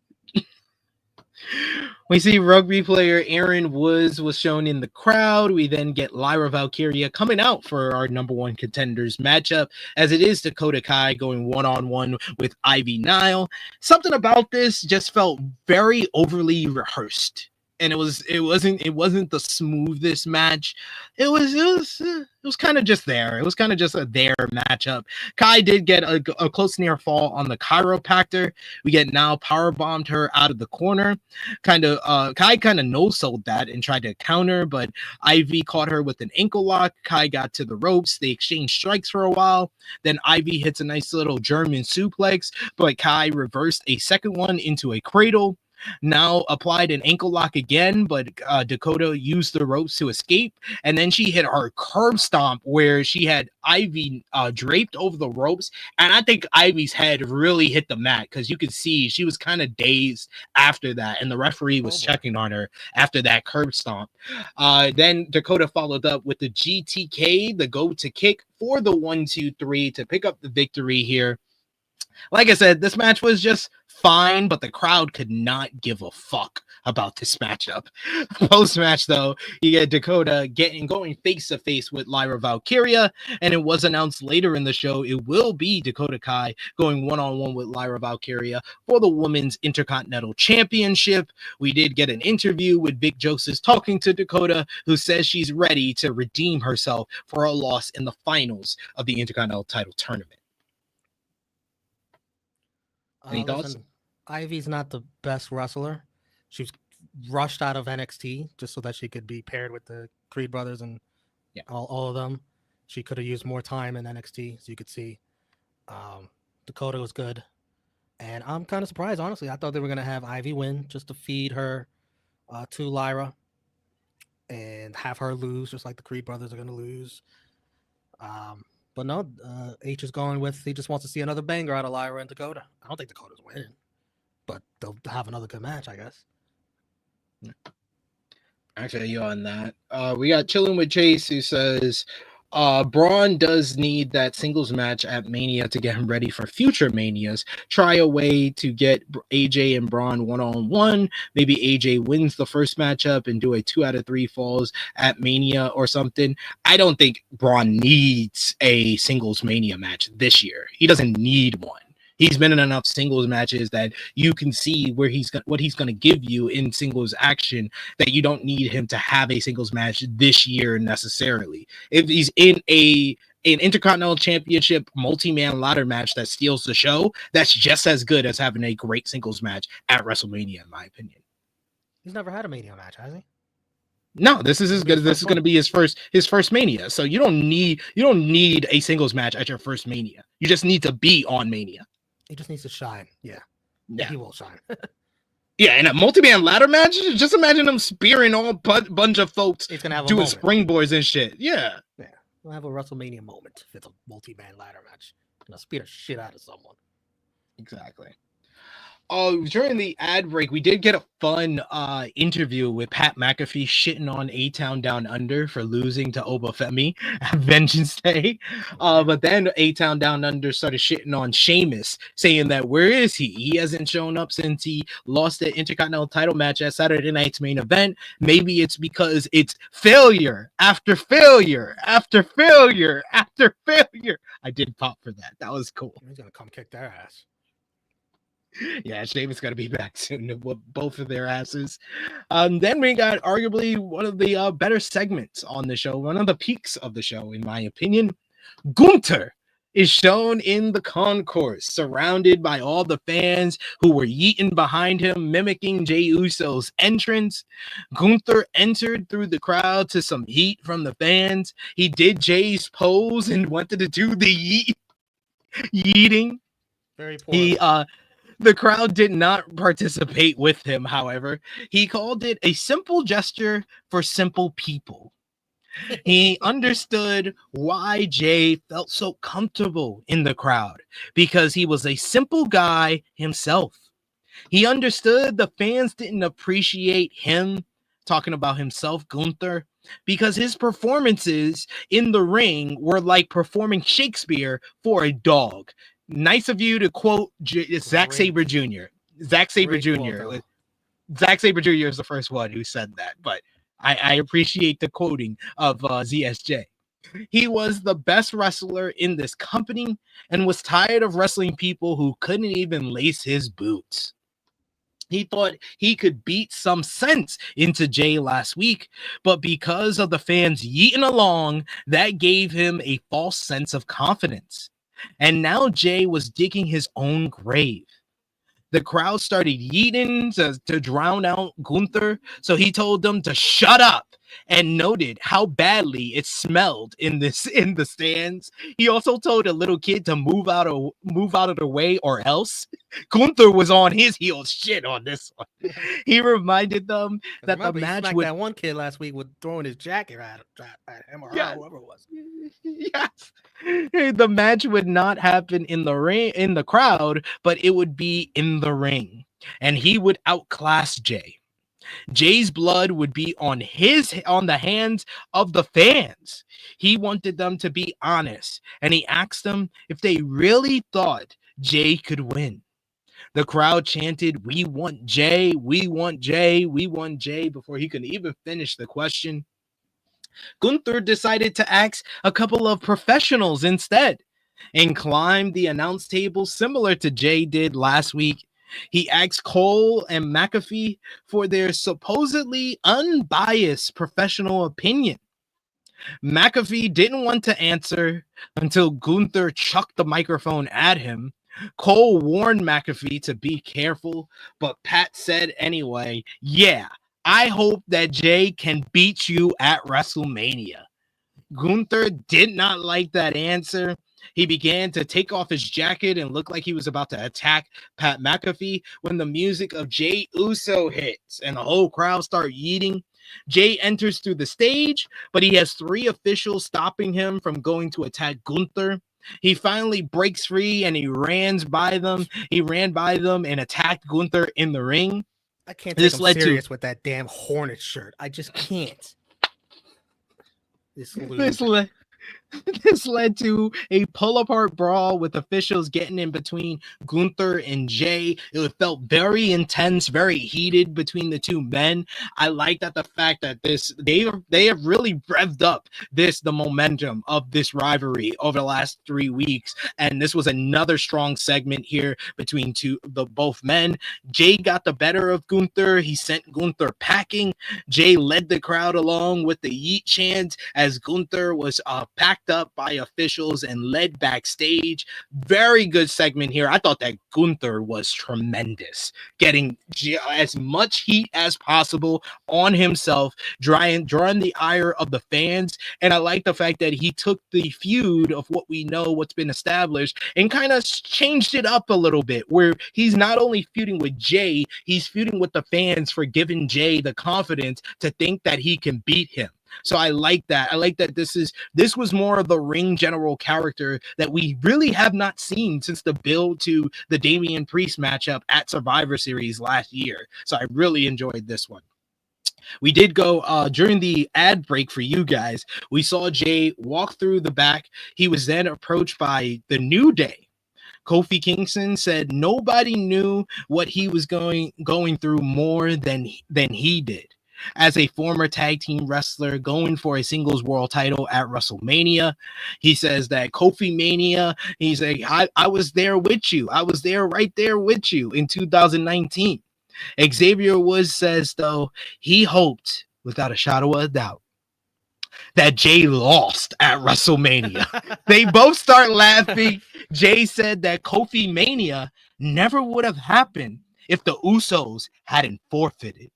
We see rugby player Aaron Woods was shown in the crowd. We then get Lyra Valkyria coming out for our number one contenders matchup, as it is Dakota Kai going one-on-one with Ivy Nile. Something about this just felt very overly rehearsed. And it wasn't the smoothest match. It was kind of just there. It was kind of just a there matchup. Kai did get a close near fall on the chiropractor. We get now power bombed her out of the corner. Kai kind of no-sold that and tried to counter, but Ivy caught her with an ankle lock. Kai got to the ropes. They exchanged strikes for a while. Then Ivy hits a nice little German suplex, but Kai reversed a second one into a cradle. Now applied an ankle lock again, but Dakota used the ropes to escape, and then she hit her curb stomp where she had Ivy draped over the ropes, and I think Ivy's head really hit the mat because you could see she was kind of dazed after that, and the referee was checking on her after that curb stomp. Then Dakota followed up with the GTK, the go-to kick for the 1-2-3 to pick up the victory here. Like I said, this match was just fine, but the crowd could not give a fuck about this matchup. Post-match, though, you get Dakota going face-to-face with Lyra Valkyria, and it was announced later in the show it will be Dakota Kai going one-on-one with Lyra Valkyria for the Women's Intercontinental Championship. We did get an interview with Vic Joseph talking to Dakota, who says she's ready to redeem herself for a loss in the finals of the Intercontinental title tournament. Any thoughts? Ivy's not the best wrestler. She was rushed out of NXT just so that she could be paired with the Creed brothers and all of them. She could have used more time in NXT, so you could see. Dakota was good. And I'm kind of surprised, honestly. I thought they were going to have Ivy win just to feed her to Lyra and have her lose, just like the Creed brothers are going to lose. But no, H is going with, he just wants to see another banger out of Lyra and Dakota. I don't think Dakota's winning, but they'll have another good match, I guess. Actually, you on that. We got Chilling with Chase, who says, Braun does need that singles match at Mania to get him ready for future Manias. Try a way to get AJ and Braun one-on-one. Maybe AJ wins the first matchup and do a 2 out of 3 falls at Mania or something. I don't think Braun needs a singles Mania match this year. He doesn't need one. He's been in enough singles matches that you can see where what he's going to give you in singles action, that you don't need him to have a singles match this year necessarily. If he's in an Intercontinental Championship multi-man ladder match that steals the show, that's just as good as having a great singles match at WrestleMania, in my opinion. He's never had a Mania match, has he? No, this is as good. This is going to be his first Mania. So you don't need a singles match at your first Mania. You just need to be on Mania. He just needs to shine. Yeah. He will shine. Yeah, in a multi-man ladder match, just imagine him spearing all bunch of folks He's gonna have doing moment. springboards and shit. Yeah. We'll have a WrestleMania moment if it's a multi-man ladder match. And I'll spear the shit out of someone. Exactly. During the ad break, we did get a fun interview with Pat McAfee shitting on A-Town Down Under for losing to Obafemi at Vengeance Day. But then A-Town Down Under started shitting on Sheamus, saying that where is he? He hasn't shown up since he lost the Intercontinental title match at Saturday Night's Main Event. Maybe it's because it's failure after failure after failure after failure. I did pop for that. That was cool. He's going to come kick their ass. Yeah, Sheamus got to be back soon to whoop both of their asses. Then we got arguably one of the better segments on the show, one of the peaks of the show, in my opinion. Gunther is shown in the concourse, surrounded by all the fans who were yeeting behind him, mimicking Jey Uso's entrance. Gunther entered through the crowd to some heat from the fans. He did Jey's pose and wanted to do the yeeting. Very poorly. The crowd did not participate with him, however. He called it a simple gesture for simple people. He understood why Jey felt so comfortable in the crowd, because he was a simple guy himself. He understood the fans didn't appreciate him, talking about himself, Gunther, because his performances in the ring were like performing Shakespeare for a dog. Nice of you to quote Zack Sabre Jr. Zack Sabre Jr. Zack Sabre Jr. is the first one who said that, but I appreciate the quoting of ZSJ. He was the best wrestler in this company and was tired of wrestling people who couldn't even lace his boots. He thought he could beat some sense into Jay last week, but because of the fans yeeting along, that gave him a false sense of confidence. And now Jay was digging his own grave. The crowd started yeeting to drown out Gunther, so he told them to shut up and noted how badly it smelled in the stands. He also told a little kid to move out of the way or else. Gunther was on his heels shit on this one. He reminded them that the match would that one kid last week with throwing his jacket at him or whoever it was. Yes. The match would not happen in the crowd, but it would be in the ring, and he would outclass Jay. Jay's blood would be on the hands of the fans. He wanted them to be honest, and he asked them if they really thought Jay could win. The crowd chanted, "We want Jay, we want Jay, we want Jay," before he could even finish the question. Gunther decided to ask a couple of professionals instead and climbed the announce table similar to Jay did last week. He asked Cole and McAfee for their supposedly unbiased professional opinion. McAfee didn't want to answer until Gunther chucked the microphone at him. Cole warned McAfee to be careful, but Pat said anyway, "Yeah, I hope that Jay can beat you at WrestleMania." Gunther did not like that answer. He began to take off his jacket and looked like he was about to attack Pat McAfee when the music of Jay Uso hits and the whole crowd start yeeting. Jay enters through the stage, but he has 3 officials stopping him from going to attack Gunther. He finally breaks free and he ran by them. He ran by them and attacked Gunther in the ring. I can't take him serious with that damn Hornet shirt. I just can't. This led to a pull-apart brawl with officials getting in between Gunther and Jay. It felt very intense, very heated between the two men. I like that the fact that they have really revved up the momentum of this rivalry over the last 3 weeks, and this was another strong segment here between both men. Jay got the better of Gunther. He sent Gunther packing. Jay led the crowd along with the yeet chants as Gunther was packed up by officials and led backstage. Very good segment here. I thought that Gunther was tremendous, getting as much heat as possible on himself, drawing the ire of the fans. And I like the fact that he took the feud of what's been established and kind of changed it up a little bit, where he's not only feuding with Jay, he's feuding with the fans for giving Jay the confidence to think that he can beat him. So I like that. I like that this was more of the ring general character that we really have not seen since the build to the Damian Priest matchup at Survivor Series last year. So I really enjoyed this one. We did go during the ad break for you guys. We saw Jay walk through the back. He was then approached by the New Day. Kofi Kingston said nobody knew what he was going through more than he did. As a former tag team wrestler going for a singles world title at WrestleMania, he says that Kofi Mania, he's like, I was there with you. I was there right there with you in 2019. Xavier Woods says, though, he hoped, without a shadow of a doubt, that Jay lost at WrestleMania. They both start laughing. Jay said that Kofi Mania never would have happened if the Usos hadn't forfeited.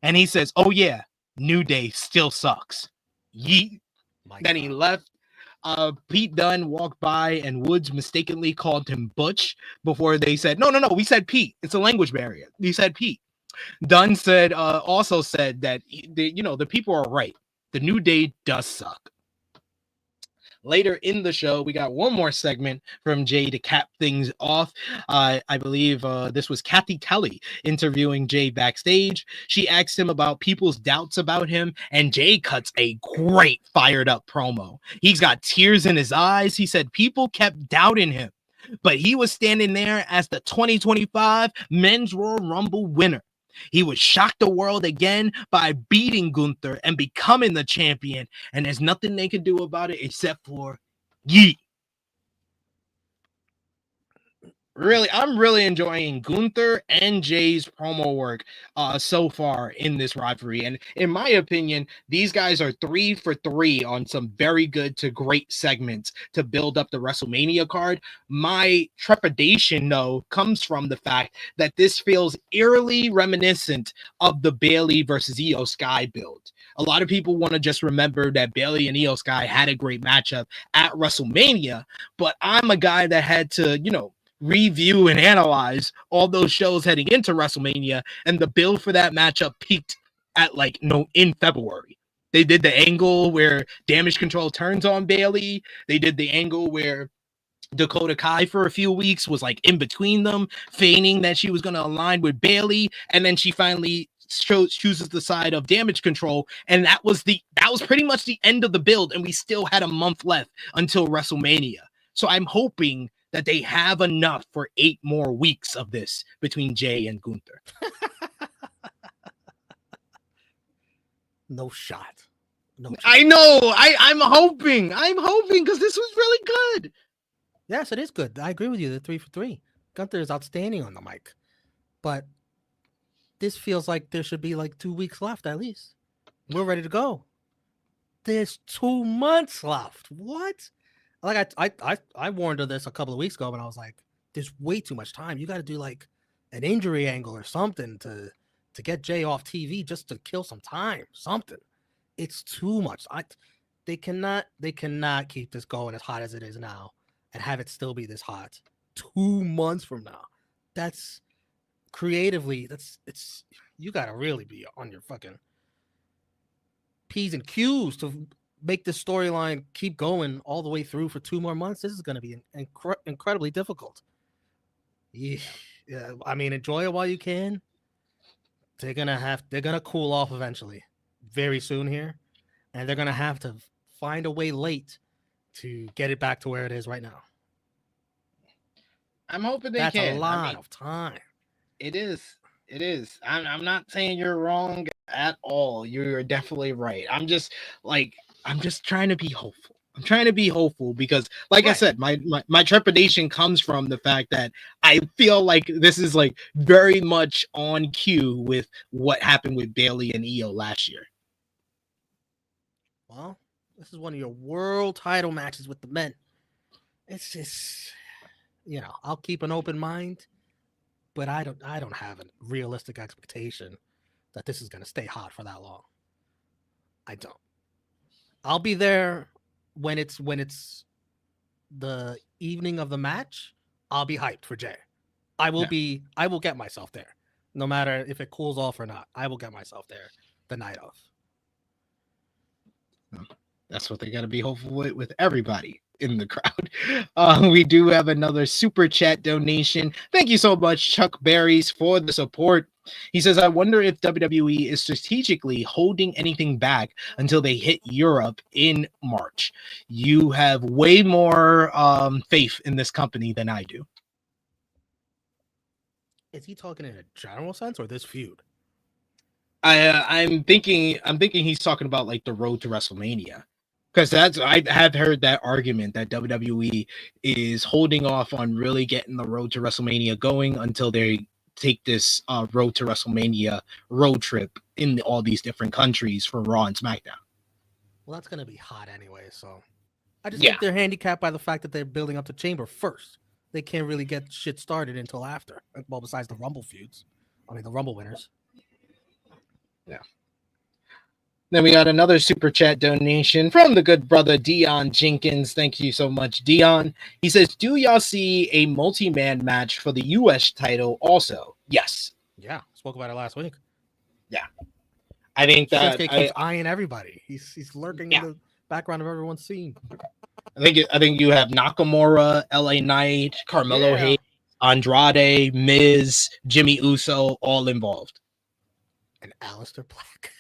And he says, "Oh yeah, New Day still sucks." Yeet. Then he left. Pete Dunne walked by and Woods mistakenly called him Butch before they said, no, we said Pete. It's a language barrier. He said Pete. Dunne also said that, the people are right. The New Day does suck. Later in the show, we got one more segment from Jay to cap things off. I believe this was Kathy Kelly interviewing Jay backstage. She asked him about people's doubts about him, and Jay cuts a great fired up promo. He's got tears in his eyes. He said people kept doubting him, but he was standing there as the 2025 Men's Royal Rumble winner. He would shock the world again by beating Gunther and becoming the champion, and there's nothing they can do about it except for yeet. Really, I'm really enjoying Gunther and Jay's promo work so far in this rivalry. And in my opinion, these guys are 3 for 3 on some very good to great segments to build up the WrestleMania card. My trepidation, though, comes from the fact that this feels eerily reminiscent of the Bayley versus Io Sky build. A lot of people want to just remember that Bayley and Io Sky had a great matchup at WrestleMania, but I'm a guy that had to, review and analyze all those shows heading into WrestleMania, and the build for that matchup peaked at in February. They did the angle where Damage Control turns on Bayley. They did the angle where Dakota Kai for a few weeks was in between them, feigning that she was going to align with Bayley, and then she finally chooses the side of Damage Control, and that was pretty much the end of the build, and we still had a month left until WrestleMania. So I'm hoping that they have enough for 8 more weeks of this between Jay and Gunther. No shot. No shot. I know. I'm hoping because this was really good. Yes, it is good. I agree with you. They're 3 for 3. Gunther is outstanding on the mic, but this feels like there should be 2 weeks left at least. We're ready to go. There's 2 months left. What? I warned her this a couple of weeks ago, and I was like, "There's way too much time. You got to do an injury angle or something to get Jay off TV just to kill some time. Something. It's too much. They cannot keep this going as hot as it is now and have it still be this hot 2 months from now. That's creatively. It's you got to really be on your fucking P's and Q's to make this storyline keep going all the way through for 2 more months. This is going to be incredibly difficult. Yeah, I mean, enjoy it while you can. They're gonna cool off eventually, very soon here, and they're gonna have to find a way late to get it back to where it is right now. I'm hoping they can. That's a lot of time. It is. I'm not saying you're wrong at all. You're definitely right. I'm just trying to be hopeful. I'm trying to be hopeful because, I said, my trepidation comes from the fact that I feel like this is very much on cue with what happened with Bayley and Io last year. Well, this is one of your world title matches with the men. It's just, I'll keep an open mind, but I don't have a realistic expectation that this is going to stay hot for that long. I don't. I'll be there when it's the evening of the match. I'll be hyped for Jay. I will get myself there. No matter if it cools off or not, I will get myself there the night of. That's what they got to be hopeful with everybody in the crowd. We do have another super chat donation. Thank you so much, Chuck Berries, for the support. He says, I wonder if WWE is strategically holding anything back until they hit Europe in March. You have way more faith in this company than I do. Is he talking in a general sense or this feud? I'm thinking he's talking about the road to WrestleMania. Because I have heard that argument that WWE is holding off on really getting the road to WrestleMania going until they take this road to WrestleMania road trip in all these different countries for Raw and SmackDown. Well, that's going to be hot anyway, so I just think they're handicapped by the fact that they're building up the chamber first. They can't really get shit started until after. Well, besides the Rumble feuds. The Rumble winners. Yeah. Then we got another super chat donation from the good brother Dion Jenkins. Thank you so much, Dion. He says, do y'all see a multi-man match for the U.S. title also? Yes. Yeah, spoke about it last week. Yeah. I think that Shinsuke keeps eyeing everybody. He's lurking in the background of everyone's scene. I think you have Nakamura, LA Knight, Carmelo Hayes, Andrade, Miz, Jimmy Uso, all involved. And Aleister Black.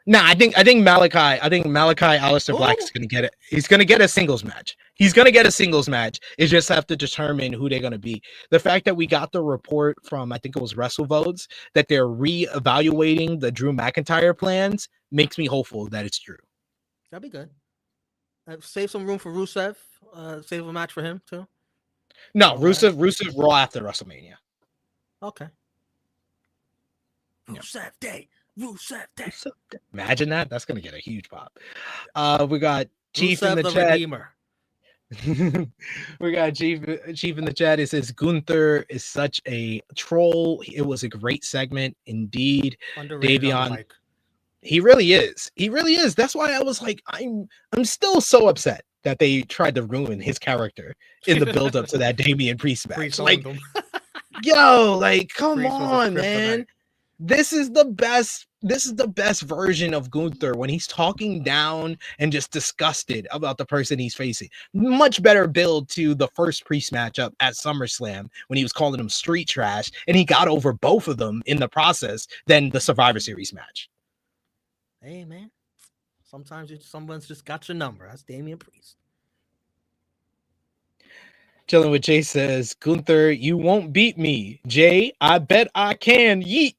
No, I think Malachi Aleister Black is gonna get it. He's gonna get a singles match. He's gonna get a singles match. It's just have to determine who they're gonna be. The fact that we got the report from I think it was WrestleVotes that they're reevaluating the Drew McIntyre plans makes me hopeful that it's true. That'd be good. Save some room for Rusev. Save a match for him too. No, Rusev Raw after WrestleMania. Okay. Rusev Day. Rusev Day. Imagine that. That's gonna get a huge pop. We got Chief Rusev in the chat. Redeemer. We got Chief in the chat. It says Gunther is such a troll. It was a great segment indeed. Davion, he really is. He really is. That's why I was like, I'm still so upset that they tried to ruin his character in the build up to that Damian Priest match. Like, yo, like, come on, man. This is the best version of Gunther when he's talking down and just disgusted about the person he's facing. Much better build to the first Priest matchup at SummerSlam when he was calling him street trash and he got over both of them in the process than the Survivor Series match. Hey, man. Sometimes someone's just got your number. That's Damian Priest. Chilling with Jay says, Gunther, you won't beat me. Jay, I bet I can. Yeet.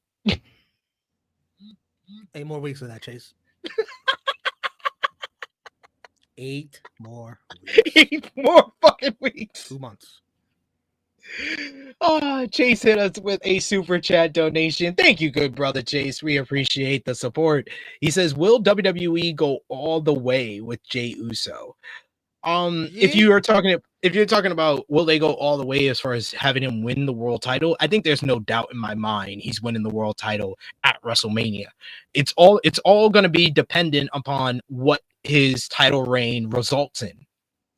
8 more weeks of that, Chase. 8 more weeks. 8 more fucking weeks. 2 months. Oh, Chase hit us with a super chat donation. Thank you, good brother Chase. We appreciate the support. He says, will WWE go all the way with Jey Uso? If you're talking about will they go all the way as far as having him win the world title, I think there's no doubt in my mind he's winning the world title at WrestleMania. It's all going to be dependent upon what his title reign results in.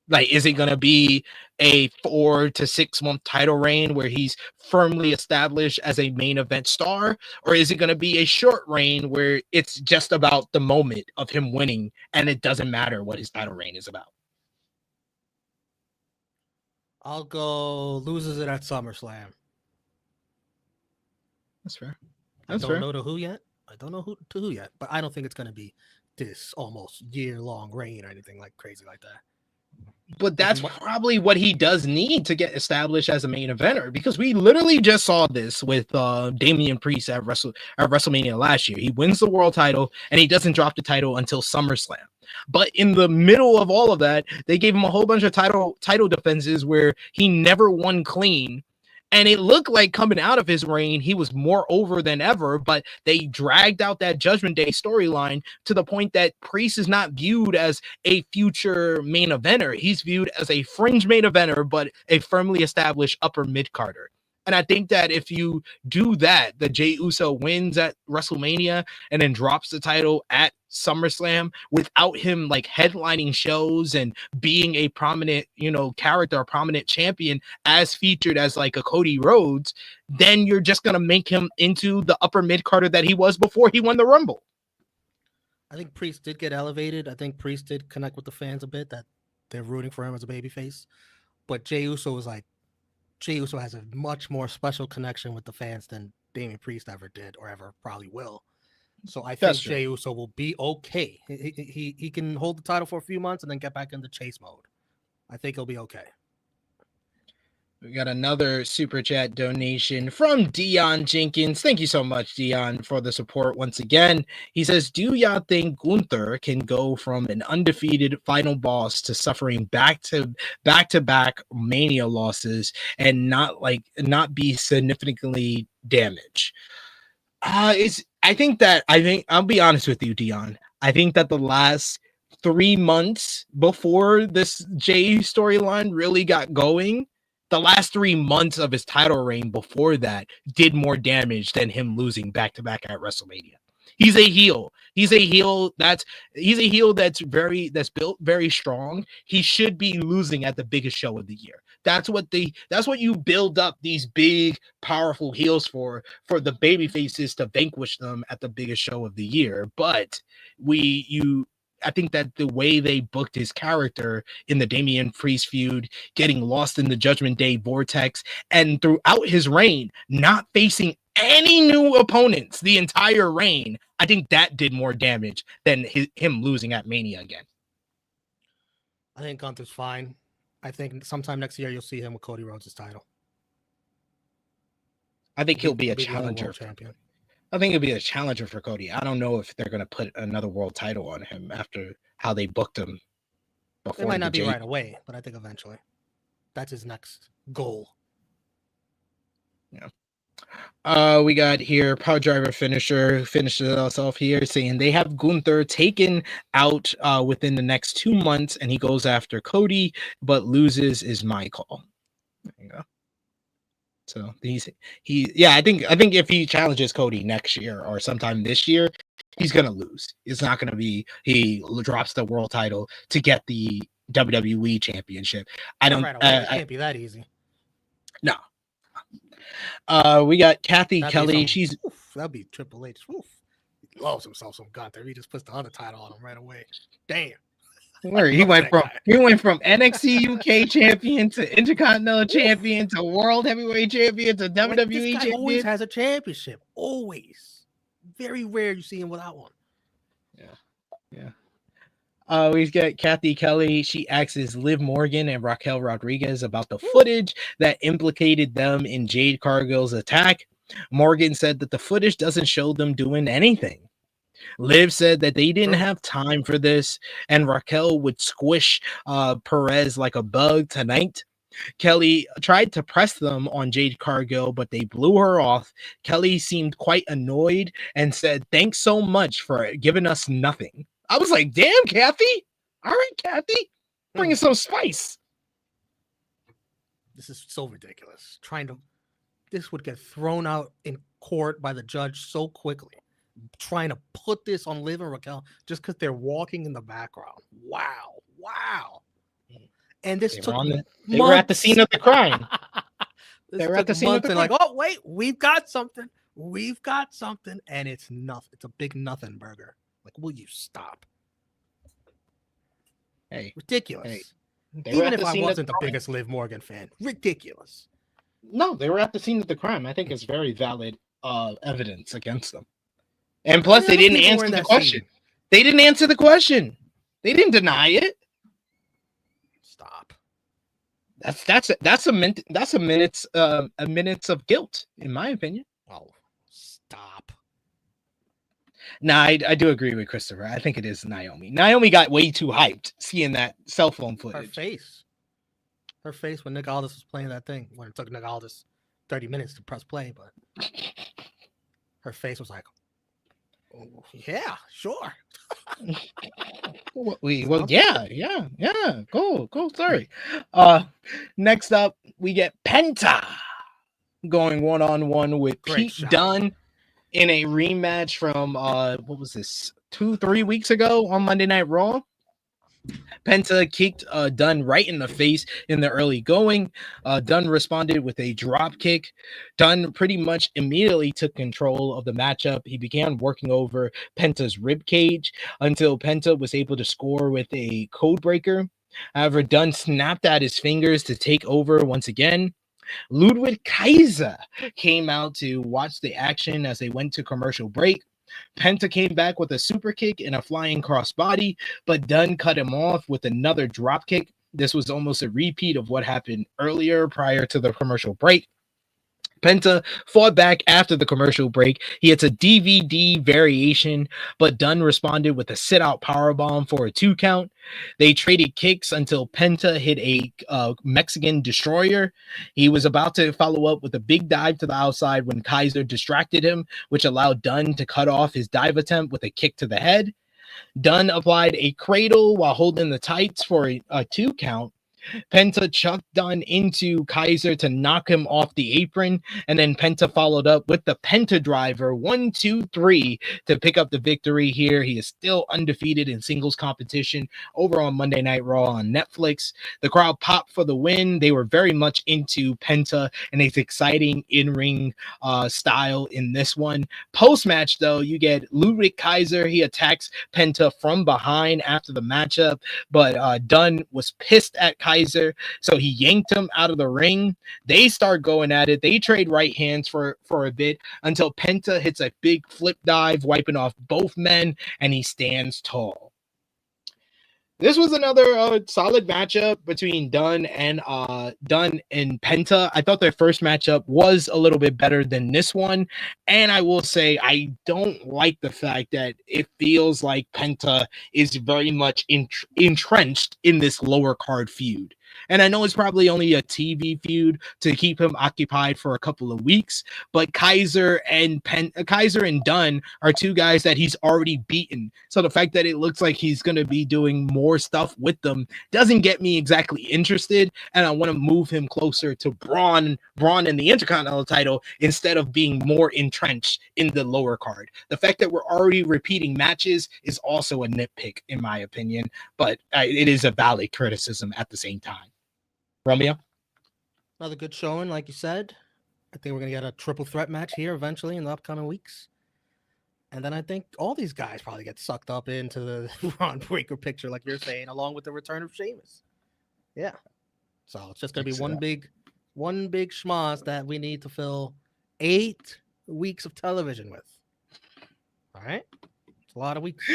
Like, is it going to be a 4 to 6 month title reign where he's firmly established as a main event star, or is it going to be a short reign where it's just about the moment of him winning and it doesn't matter what his title reign is about? I'll go loses it at SummerSlam. That's fair. I don't know to who yet. But I don't think it's going to be this almost year-long reign or anything like crazy like that. But that's probably what he does need to get established as a main eventer, because we literally just saw this with Damian Priest at WrestleMania last year. He wins the world title and he doesn't drop the title until SummerSlam. But in the middle of all of that, they gave him a whole bunch of title defenses where he never won clean. And it looked like coming out of his reign, he was more over than ever, but they dragged out that Judgment Day storyline to the point that Priest is not viewed as a future main eventer. He's viewed as a fringe main eventer, but a firmly established upper mid-carder. And I think that if you do that, the Jey Uso wins at WrestleMania and then drops the title at SummerSlam without him like headlining shows and being a prominent, character, a prominent champion as featured as like a Cody Rhodes, then you're just going to make him into the upper mid-carder that he was before he won the Rumble. I think Priest did get elevated. I think Priest did connect with the fans a bit, that they're rooting for him as a babyface. But Jey Uso has a much more special connection with the fans than Damian Priest ever did or ever probably will. So I think Jey Uso will be okay. He can hold the title for a few months and then get back into chase mode. I think he'll be okay. We got another super chat donation from Dion Jenkins. Thank you so much, Dion, for the support once again. He says, do y'all think Gunther can go from an undefeated final boss to suffering back-to-back Mania losses and not be significantly damaged? I think I'll be honest with you, Dion. I think that the last 3 months before this Jey storyline really got going, the last 3 months of his title reign before that did more damage than him losing back-to-back at WrestleMania. He's a heel. He's a heel that's built very strong. He should be losing at the biggest show of the year. That's what you build up these big, powerful heels for the baby faces to vanquish them at the biggest show of the year. But you I think that the way they booked his character in the Damian Priest feud, getting lost in the Judgment Day vortex, and throughout his reign, not facing any new opponents the entire reign, I think that did more damage than him losing at Mania again. I think Gunther's fine. I think sometime next year you'll see him with Cody Rhodes' title. I think he'll be a challenger. Champion. I think he'll be a challenger for Cody. I don't know if they're going to put another world title on him after how they booked him. It might not be right away, but I think eventually. That's his next goal. Yeah. We got here Power Driver finisher finishes us off here saying they have Gunther taken out within the next 2 months, and he goes after Cody, but loses is my call. There you go. So I think if he challenges Cody next year or sometime this year, he's gonna lose. It's not gonna be he drops the world title to get the WWE championship. I don't. It can't be that easy. No. We got Kathy Kelly. That'd be Triple H. Oof. He loves himself some Gunther. He just puts the other title on him right away. Damn. Where he went from NXT UK champion to Intercontinental champion to World Heavyweight champion to WWE champion. Always has a championship. Always. Very rare you see him without one. Yeah. We got Kathy Kelly. She asks Liv Morgan and Raquel Rodriguez about the footage that implicated them in Jade Cargill's attack. Morgan said that the footage doesn't show them doing anything. Liv said that they didn't have time for this, and Raquel would squish Perez like a bug tonight. Kelly tried to press them on Jade Cargill, but they blew her off. Kelly seemed quite annoyed and said, "Thanks so much for giving us nothing." I was like, damn, Kathy. All right, Kathy. Bringing some spice. This is so ridiculous. This would get thrown out in court by the judge so quickly. Trying to put this on Liv and Raquel just because they're walking in the background. Wow. And this they took they were at the scene of the crime. They were at the scene of the crime. Like, oh, wait, we've got something. And it's nothing. It's a big nothing burger. Like, will you stop? Hey. Ridiculous. Hey. Even if I wasn't the biggest Liv Morgan fan. Ridiculous. No, they were at the scene of the crime. I think it's very valid evidence against them. And plus, they didn't answer the question. They didn't answer the question. They didn't deny it. Stop. That's a minutes of guilt, in my opinion. Oh, stop. Nah, I do agree with Christopher. I think it is Naomi. Naomi got way too hyped seeing that cell phone footage. Her face when Nick Aldis was playing that thing. When it took Nick Aldis 30 minutes to press play, but her face was like, oh, yeah, sure. Yeah. Go. Sorry. Next up, we get Penta going one-on-one with Pete Dunne in a rematch from what was this, 2-3 weeks ago on Monday Night Raw. Penta kicked Dunne right in the face in the early going. Dunne responded with a drop kick. Dunne pretty much immediately took control of the matchup. He began working over Penta's rib cage until Penta was able to score with a code breaker. However, Dunne snapped at his fingers to take over once again. Ludwig Kaiser came out to watch the action as they went to commercial break. Penta came back with a super kick and a flying crossbody, but Dunne cut him off with another drop kick. This was almost a repeat of what happened earlier prior to the commercial break. Penta fought back after the commercial break. He hits a DVD variation, but Dunne responded with a sit-out powerbomb for a 2 count. They traded kicks until Penta hit a Mexican destroyer. He was about to follow up with a big dive to the outside when Kaiser distracted him, which allowed Dunne to cut off his dive attempt with a kick to the head. Dunne applied a cradle while holding the tights for a 2 count. Penta chucked Dunn into Kaiser to knock him off the apron, and then Penta followed up with the Penta Driver 1-2-3 to pick up the victory here. He is still undefeated in singles competition over on Monday Night Raw on Netflix. The crowd popped for the win. They were very much into Penta and his exciting in-ring style in this one. Post-match, though, you get Ludwig Kaiser. He attacks Penta from behind after the matchup, but Dunn was pissed at Kaiser, so he yanked him out of the ring. They start going at it. They trade right hands for a bit until Penta hits a big flip dive, wiping off both men, and he stands tall. This was another solid matchup between Dunn and Penta. I thought their first matchup was a little bit better than this one, and I will say I don't like the fact that it feels like Penta is very much entrenched in this lower card feud. And I know it's probably only a TV feud to keep him occupied for a couple of weeks, but Kaiser and Dunn are two guys that he's already beaten. So the fact that it looks like he's going to be doing more stuff with them doesn't get me exactly interested, and I want to move him closer to Braun in the Intercontinental title instead of being more entrenched in the lower card. The fact that we're already repeating matches is also a nitpick in my opinion, but it is a valid criticism at the same time. Romeo? Another good showing, like you said. I think we're going to get a triple threat match here eventually in the upcoming weeks. And then I think all these guys probably get sucked up into the Ron Breaker picture, like you're saying, along with the return of Sheamus. Yeah. So it's just going to be one big schmoz that we need to fill 8 weeks of television with. All right? It's a lot of weeks.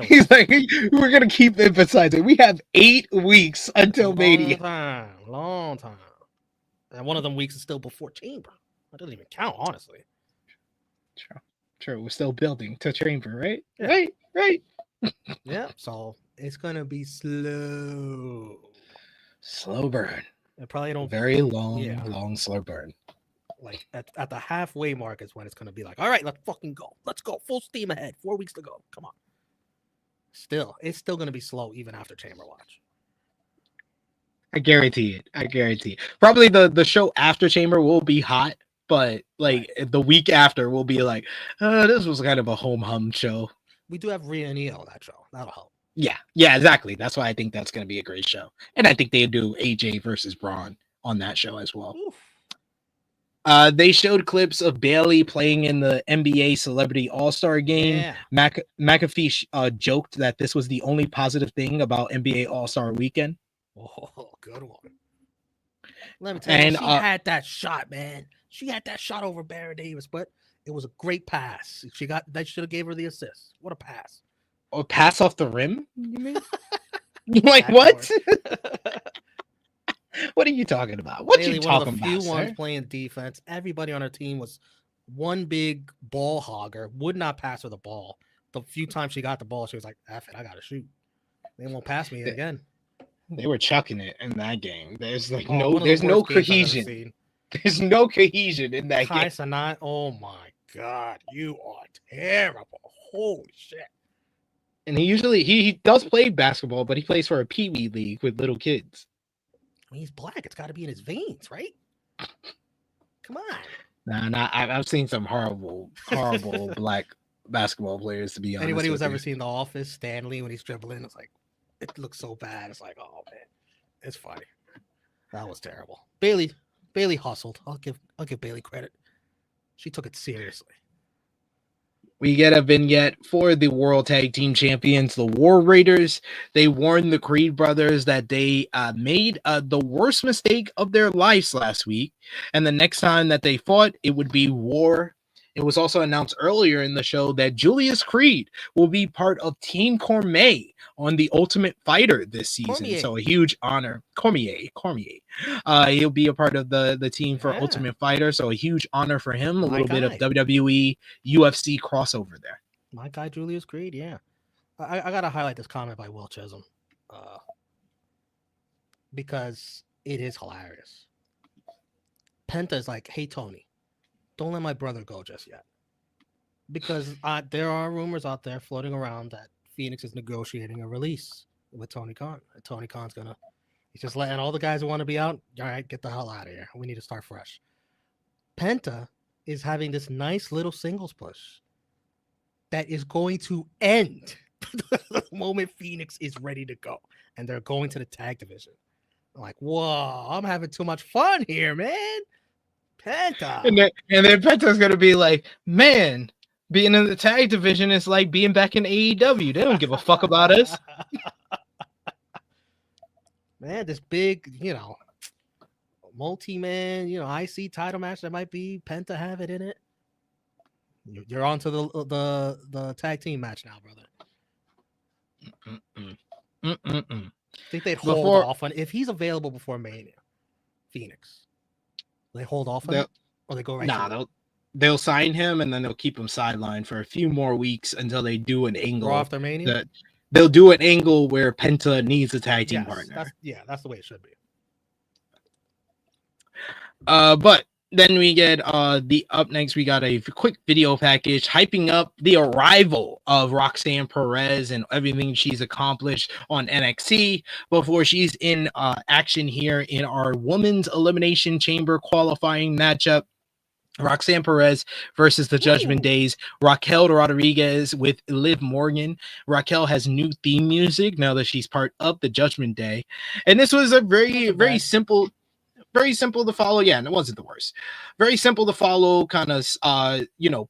He's like, we're going to keep emphasizing. We have 8 weeks until Mania. Long time. And one of them weeks is still before Chamber. That doesn't even count, honestly. True. We're still building to Chamber, right? Yeah. Right. Yeah. So it's going to be slow. Slow burn. It probably don't. Very long, slow burn. Like at the halfway mark is when it's going to be like, all right, let's fucking go. Let's go. Full steam ahead. 4 weeks to go. Come on. It's still going to be slow even after Chamber Watch. I guarantee it. Probably the show after Chamber will be hot, but like the week after will be like, this was kind of a home hum show. We do have Rhea and Io that show. That'll help. Yeah, exactly. That's why I think that's going to be a great show. And I think they do AJ versus Braun on that show as well. Oof. They showed clips of Bailey playing in the NBA Celebrity All-Star Game. Yeah. McAfee joked that this was the only positive thing about NBA All-Star Weekend. Oh, good one. Let me tell you, she had that shot, man. She had that shot over Baron Davis, but it was a great pass. They should have gave her the assist. What a pass. Oh, pass off the rim? You mean? Like what? What are you talking about? What Bailey, you talking one of the about? few ones playing defense. Everybody on her team was one big ball hogger. Would not pass her the ball. The few times she got the ball, she was like, "F it, I gotta shoot. They won't pass me again." They were chucking it in that game. There's like there's no cohesion. There's no cohesion in that game. Sanai, oh my god, you are terrible. Holy shit. And he does play basketball, but he plays for a pee-wee league with little kids. I mean, he's black. It's got to be in his veins, right? Come on. Nah. I've seen some horrible black basketball players. To be honest, anybody who's ever seen The Office, Stanley when he's dribbling, it's like it looks so bad. It's like, oh man, it's funny. That was terrible. Bailey hustled. I'll give Bailey credit. She took it seriously. We get a vignette for the World Tag Team Champions, the War Raiders. They warned the Creed brothers that they made the worst mistake of their lives last week. And the next time that they fought, it would be war. It was also announced earlier in the show that Julius Creed will be part of Team Cormier on The Ultimate Fighter this season. Cormier. So a huge honor. Cormier. He'll be a part of the team for Ultimate Fighter. So a huge honor for him. A little bit of WWE, UFC crossover there. My guy, Julius Creed, yeah. I got to highlight this comment by Will Chisholm because it is hilarious. Penta's like, hey, Tony, don't let my brother go just yet. Because there are rumors out there floating around that Phoenix is negotiating a release with Tony Khan. And Tony Khan's going to He's just letting all the guys who want to be out. All right, get the hell out of here. We need to start fresh. Penta is having this nice little singles push that is going to end the moment Phoenix is ready to go, and they're going to the tag division. I'm like, whoa, I'm having too much fun here, man. Penta. And then Penta's gonna be like, man, being in the tag division is like being back in AEW. They don't give a fuck about us. Man, this big, multi-man, IC title match that might be Penta have it in it. You're on to the tag team match now, brother. I think they'd hold off on if he's available before Mania. Phoenix, they hold off on it, or they go right. Nah, they'll sign him and then they'll keep him sidelined for a few more weeks until they do an angle. Raw after Mania. They'll do an angle where Penta needs a tag team partner. That's the way it should be. But then we get up next. We got a quick video package hyping up the arrival of Roxanne Perez and everything she's accomplished on NXT before she's in action here in our Women's Elimination Chamber qualifying matchup. Roxanne Perez versus the Judgment Days. Raquel Rodriguez with Liv Morgan. Raquel has new theme music now that she's part of the Judgment Day. And this was a very simple to follow. Yeah, and it wasn't the worst. Very simple to follow, kind of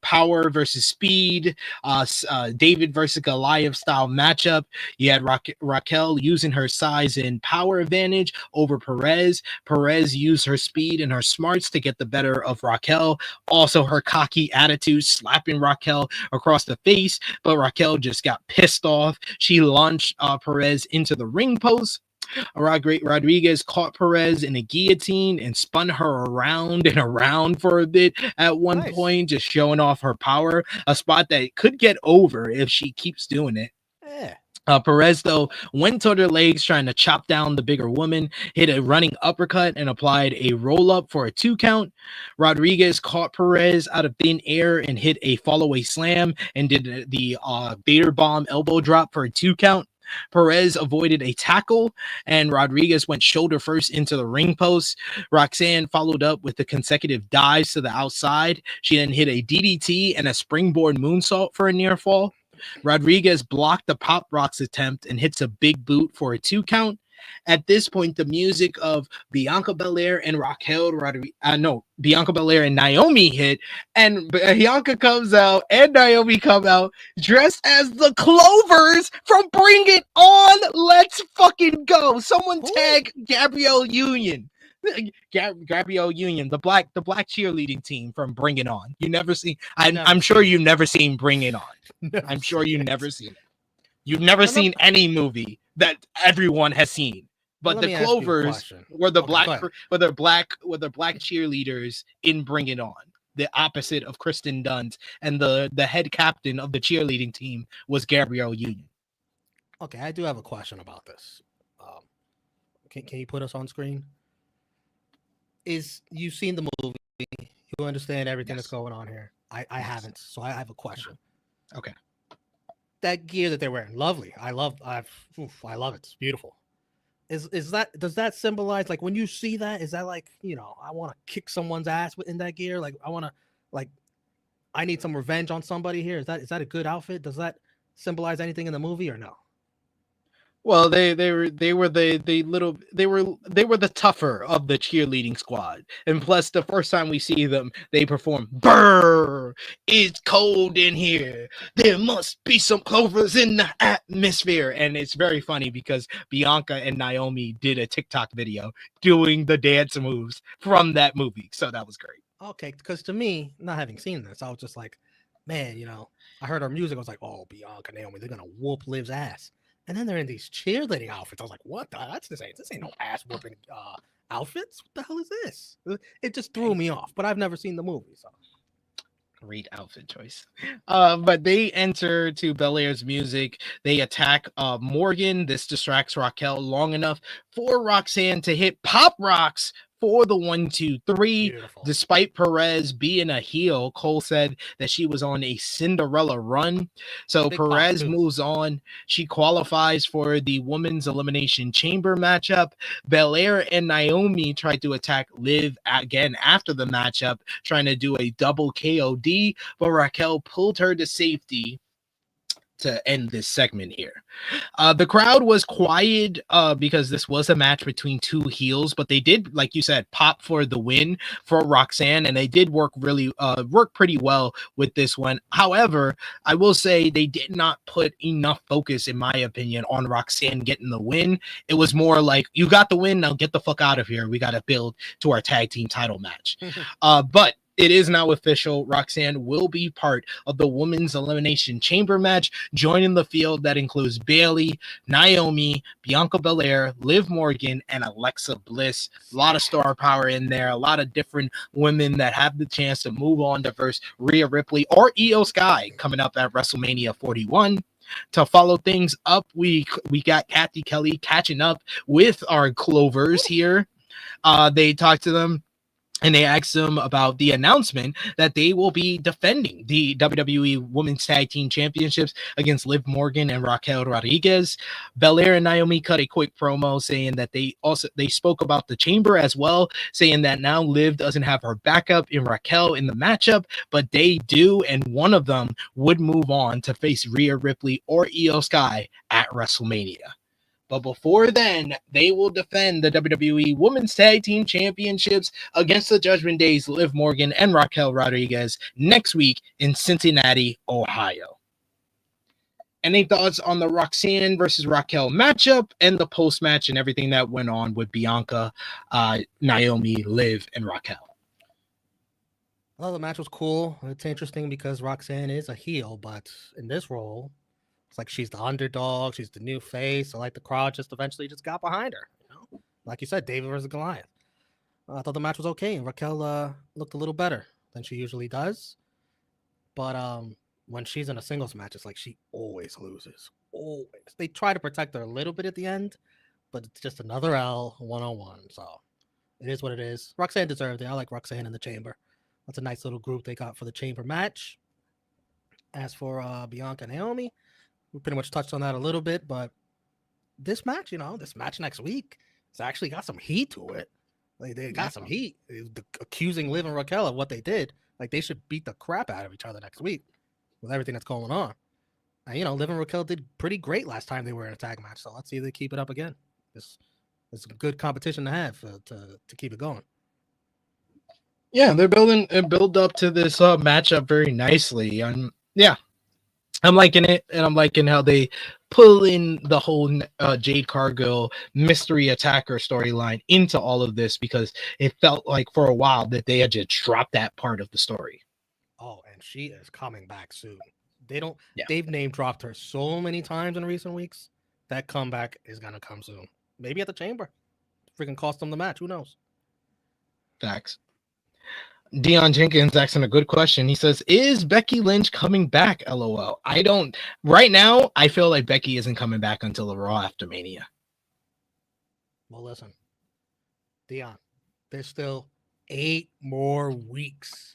power versus speed, David versus Goliath style matchup. You had Raquel using her size and power advantage over Perez. Perez used her speed and her smarts to get the better of Raquel. Also her cocky attitude, slapping Raquel across the face, but Raquel just got pissed off. She launched Perez into the ring post. Rodriguez caught Perez in a guillotine and spun her around and around for a bit at one point, just showing off her power, a spot that could get over if she keeps doing it. Yeah. Perez, though, went to her legs trying to chop down the bigger woman, hit a running uppercut, and applied a roll-up for a 2 count. Rodriguez caught Perez out of thin air and hit a fall-away slam and did the Vader bomb elbow drop for a 2 count. Perez avoided a tackle, and Rodriguez went shoulder first into the ring post. Roxanne followed up with the consecutive dives to the outside. She then hit a DDT and a springboard moonsault for a near fall. Rodriguez blocked the Pop Rocks attempt and hits a big boot for a 2 count. At this point, the music of Bianca Belair and Bianca Belair and Naomi hit, and Bianca comes out and Naomi come out dressed as the Clovers from Bring It On. Let's fucking go! Someone tag Gabrielle Union. Gabrielle Union, the black cheerleading team from Bring It On. You never seen? I'm sure you've never seen Bring It On. I'm sure you've never seen it. You've never seen any movie that everyone has seen. But the Clovers were the black cheerleaders in Bring It On, the opposite of Kristen Dunst, and the head captain of the cheerleading team was Gabrielle Union. Okay, I do have a question about this. Can you put us on screen? You've seen the movie, you understand everything that's going on here. I haven't, so I have a question. Okay. That gear that they're wearing, lovely. I love it. It's beautiful. Does that symbolize, like, when you see that, is that like, I want to kick someone's ass in that gear? Like, I need some revenge on somebody here. Is that a good outfit? Does that symbolize anything in the movie or no? Well, they were the tougher of the cheerleading squad, and plus the first time we see them, they perform "Brrr, it's cold in here. There must be some Clovers in the atmosphere," and it's very funny because Bianca and Naomi did a TikTok video doing the dance moves from that movie, so that was great. Okay, because to me, not having seen this, I was just like, man, I heard her music, I was like, oh, Bianca, Naomi, they're gonna whoop Liv's ass. And then they're in these cheerleading outfits. I was like, what the? This ain't no ass whooping outfits. What the hell is this? It just threw me off, but I've never seen the movie. So great outfit choice. But they enter to Belair's music. They attack Morgan. This distracts Raquel long enough for Roxanne to hit Pop Rocks for the 1-2-3. Beautiful. Despite Perez being a heel, Cole said that she was on a Cinderella run. So Big pop, Perez too. moves on. She qualifies for the Women's Elimination Chamber matchup. Balor and Naomi tried to attack Liv again after the matchup, trying to do a double KOD, but Raquel pulled her to safety to end this segment here. The crowd was quiet because this was a match between two heels, but they did, like you said, pop for the win for Roxanne, and they did work pretty well with this one. However, I will say they did not put enough focus, in my opinion, on Roxanne getting the win. It was more like, you got the win, now get the fuck out of here. We got to build to our tag team title match. But it is now official. Roxanne will be part of the Women's Elimination Chamber match, joining the field that includes Bayley, Naomi, Bianca Belair, Liv Morgan, and Alexa Bliss. A lot of star power in there. A lot of different women that have the chance to move on to verse Rhea Ripley or Io Sky coming up at WrestleMania 41. To follow things up, we got Kathy Kelly catching up with our Clovers here. They talked to them, and they asked them about the announcement that they will be defending the WWE Women's Tag Team Championships against Liv Morgan and Raquel Rodriguez. Belair and Naomi cut a quick promo saying that they spoke about the chamber as well, saying that now Liv doesn't have her backup in Raquel in the matchup, but they do, and one of them would move on to face Rhea Ripley or Io Sky at WrestleMania. But before then, they will defend the WWE Women's Tag Team Championships against the Judgment Day's Liv Morgan and Raquel Rodriguez next week in Cincinnati, Ohio. Any thoughts on the Roxanne versus Raquel matchup and the post-match and everything that went on with Bianca, Naomi, Liv, and Raquel? Well, the match was cool. It's interesting because Roxanne is a heel, but in this role, it's like she's the underdog. She's the new face. So like the crowd just eventually just got behind her. You know, like you said, David versus Goliath. I thought the match was okay, and Raquel looked a little better than she usually does. But when she's in a singles match, it's like she always loses. Always. They try to protect her a little bit at the end, but it's just another L 1-on-1. So it is what it is. Roxanne deserved it. I like Roxanne in the chamber. That's a nice little group they got for the chamber match. As for Bianca and Naomi, we pretty much touched on that a little bit, but this match, this match next week, it's actually got some heat to it. Like they got some heat, accusing Liv and Raquel of what they did. Like they should beat the crap out of each other next week with everything that's going on. And Liv and Raquel did pretty great last time they were in a tag match, so let's see if they keep it up again. It's a good competition to have to keep it going. Yeah, they're build up to this matchup very nicely, and yeah. I'm liking it, and I'm liking how they pull in the whole Jade Cargill mystery attacker storyline into all of this, because it felt like for a while that they had just dropped that part of the story. Oh, and she is coming back soon. They've name dropped her so many times in recent weeks. That comeback is gonna come soon. Maybe at the chamber. Freaking cost them the match. Who knows? Facts. Dion Jenkins asking a good question. He says, is Becky Lynch coming back? LOL. Right now, I feel like Becky isn't coming back until the Raw after Mania. Well, listen, Dion, there's still 8 more weeks.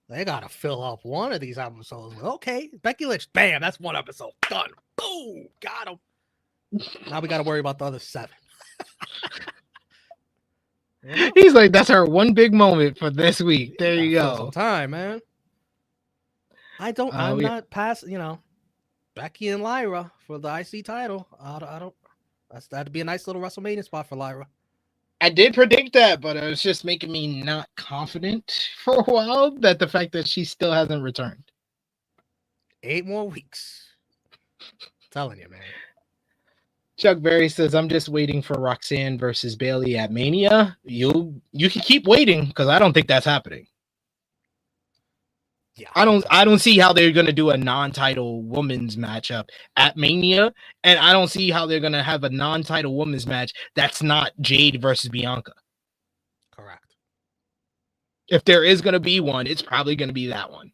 They got to fill up one of these episodes. Okay, Becky Lynch, bam, that's one episode. Done. Boom, got him. Now we got to worry about the other 7. He's like, that's our one big moment for this week. There you go. Some time, man. I'm not past, Becky and Lyra for the IC title. That'd be a nice little WrestleMania spot for Lyra. I did predict that, but it was just making me not confident for a while that the fact that she still hasn't returned. 8 more weeks. I'm telling you, man. Chuck Berry says, I'm just waiting for Roxanne versus Bayley at Mania. You can keep waiting, because I don't think that's happening. Yeah, I don't see how they're going to do a non-title women's matchup at Mania, and I don't see how they're going to have a non-title women's match that's not Jade versus Bianca. Correct. If there is going to be one, it's probably going to be that one.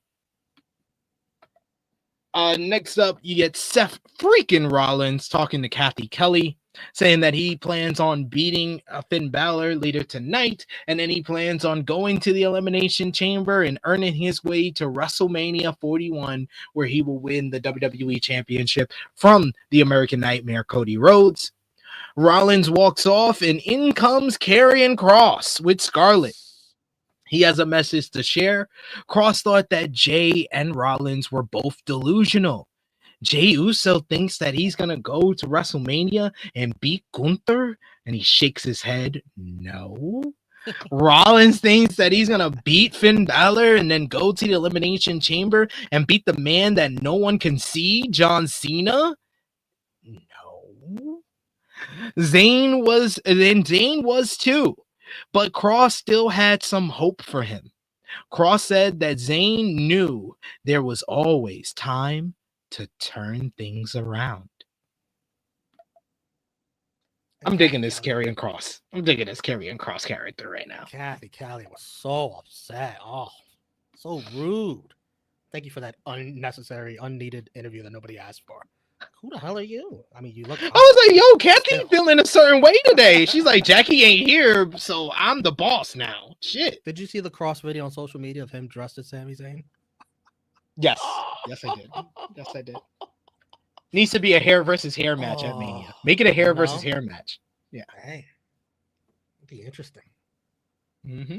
Next up, you get Seth freaking Rollins talking to Kathy Kelly. saying that he plans on beating Finn Balor later tonight, and then he plans on going to the Elimination Chamber and earning his way to WrestleMania 41, where he will win the WWE Championship from the American Nightmare, Cody Rhodes. Rollins walks off, and in comes Karrion Kross with Scarlett. He has a message to share. Kross thought that Jay and Rollins were both delusional. Jay Uso thinks that he's going to go to WrestleMania and beat Gunther, and he shakes his head. No. Rollins thinks that he's going to beat Finn Balor and then go to the Elimination Chamber and beat the man that no one can see, John Cena. No. Zayn was too, but Kross still had some hope for him. Kross said that Zayn knew there was always time to turn things around. I'm digging this Karrion Kross. I'm digging this Karrion Kross character right now. Kathy Callie was so upset. Oh, so rude. Thank you for that unnecessary, unneeded interview that nobody asked for. Who the hell are you? I mean, you look. I was like, yo, Kathy feeling a certain way today. She's like, Jackie ain't here, so I'm the boss now. Shit. Did you see the Kross video on social media of him dressed as Sami Zayn? Yes. Yes, I did. Yes, I did. Needs to be a hair versus hair match at Mania. Make it a hair versus hair match. Yeah. Hey. It'd be interesting. Mm-hmm.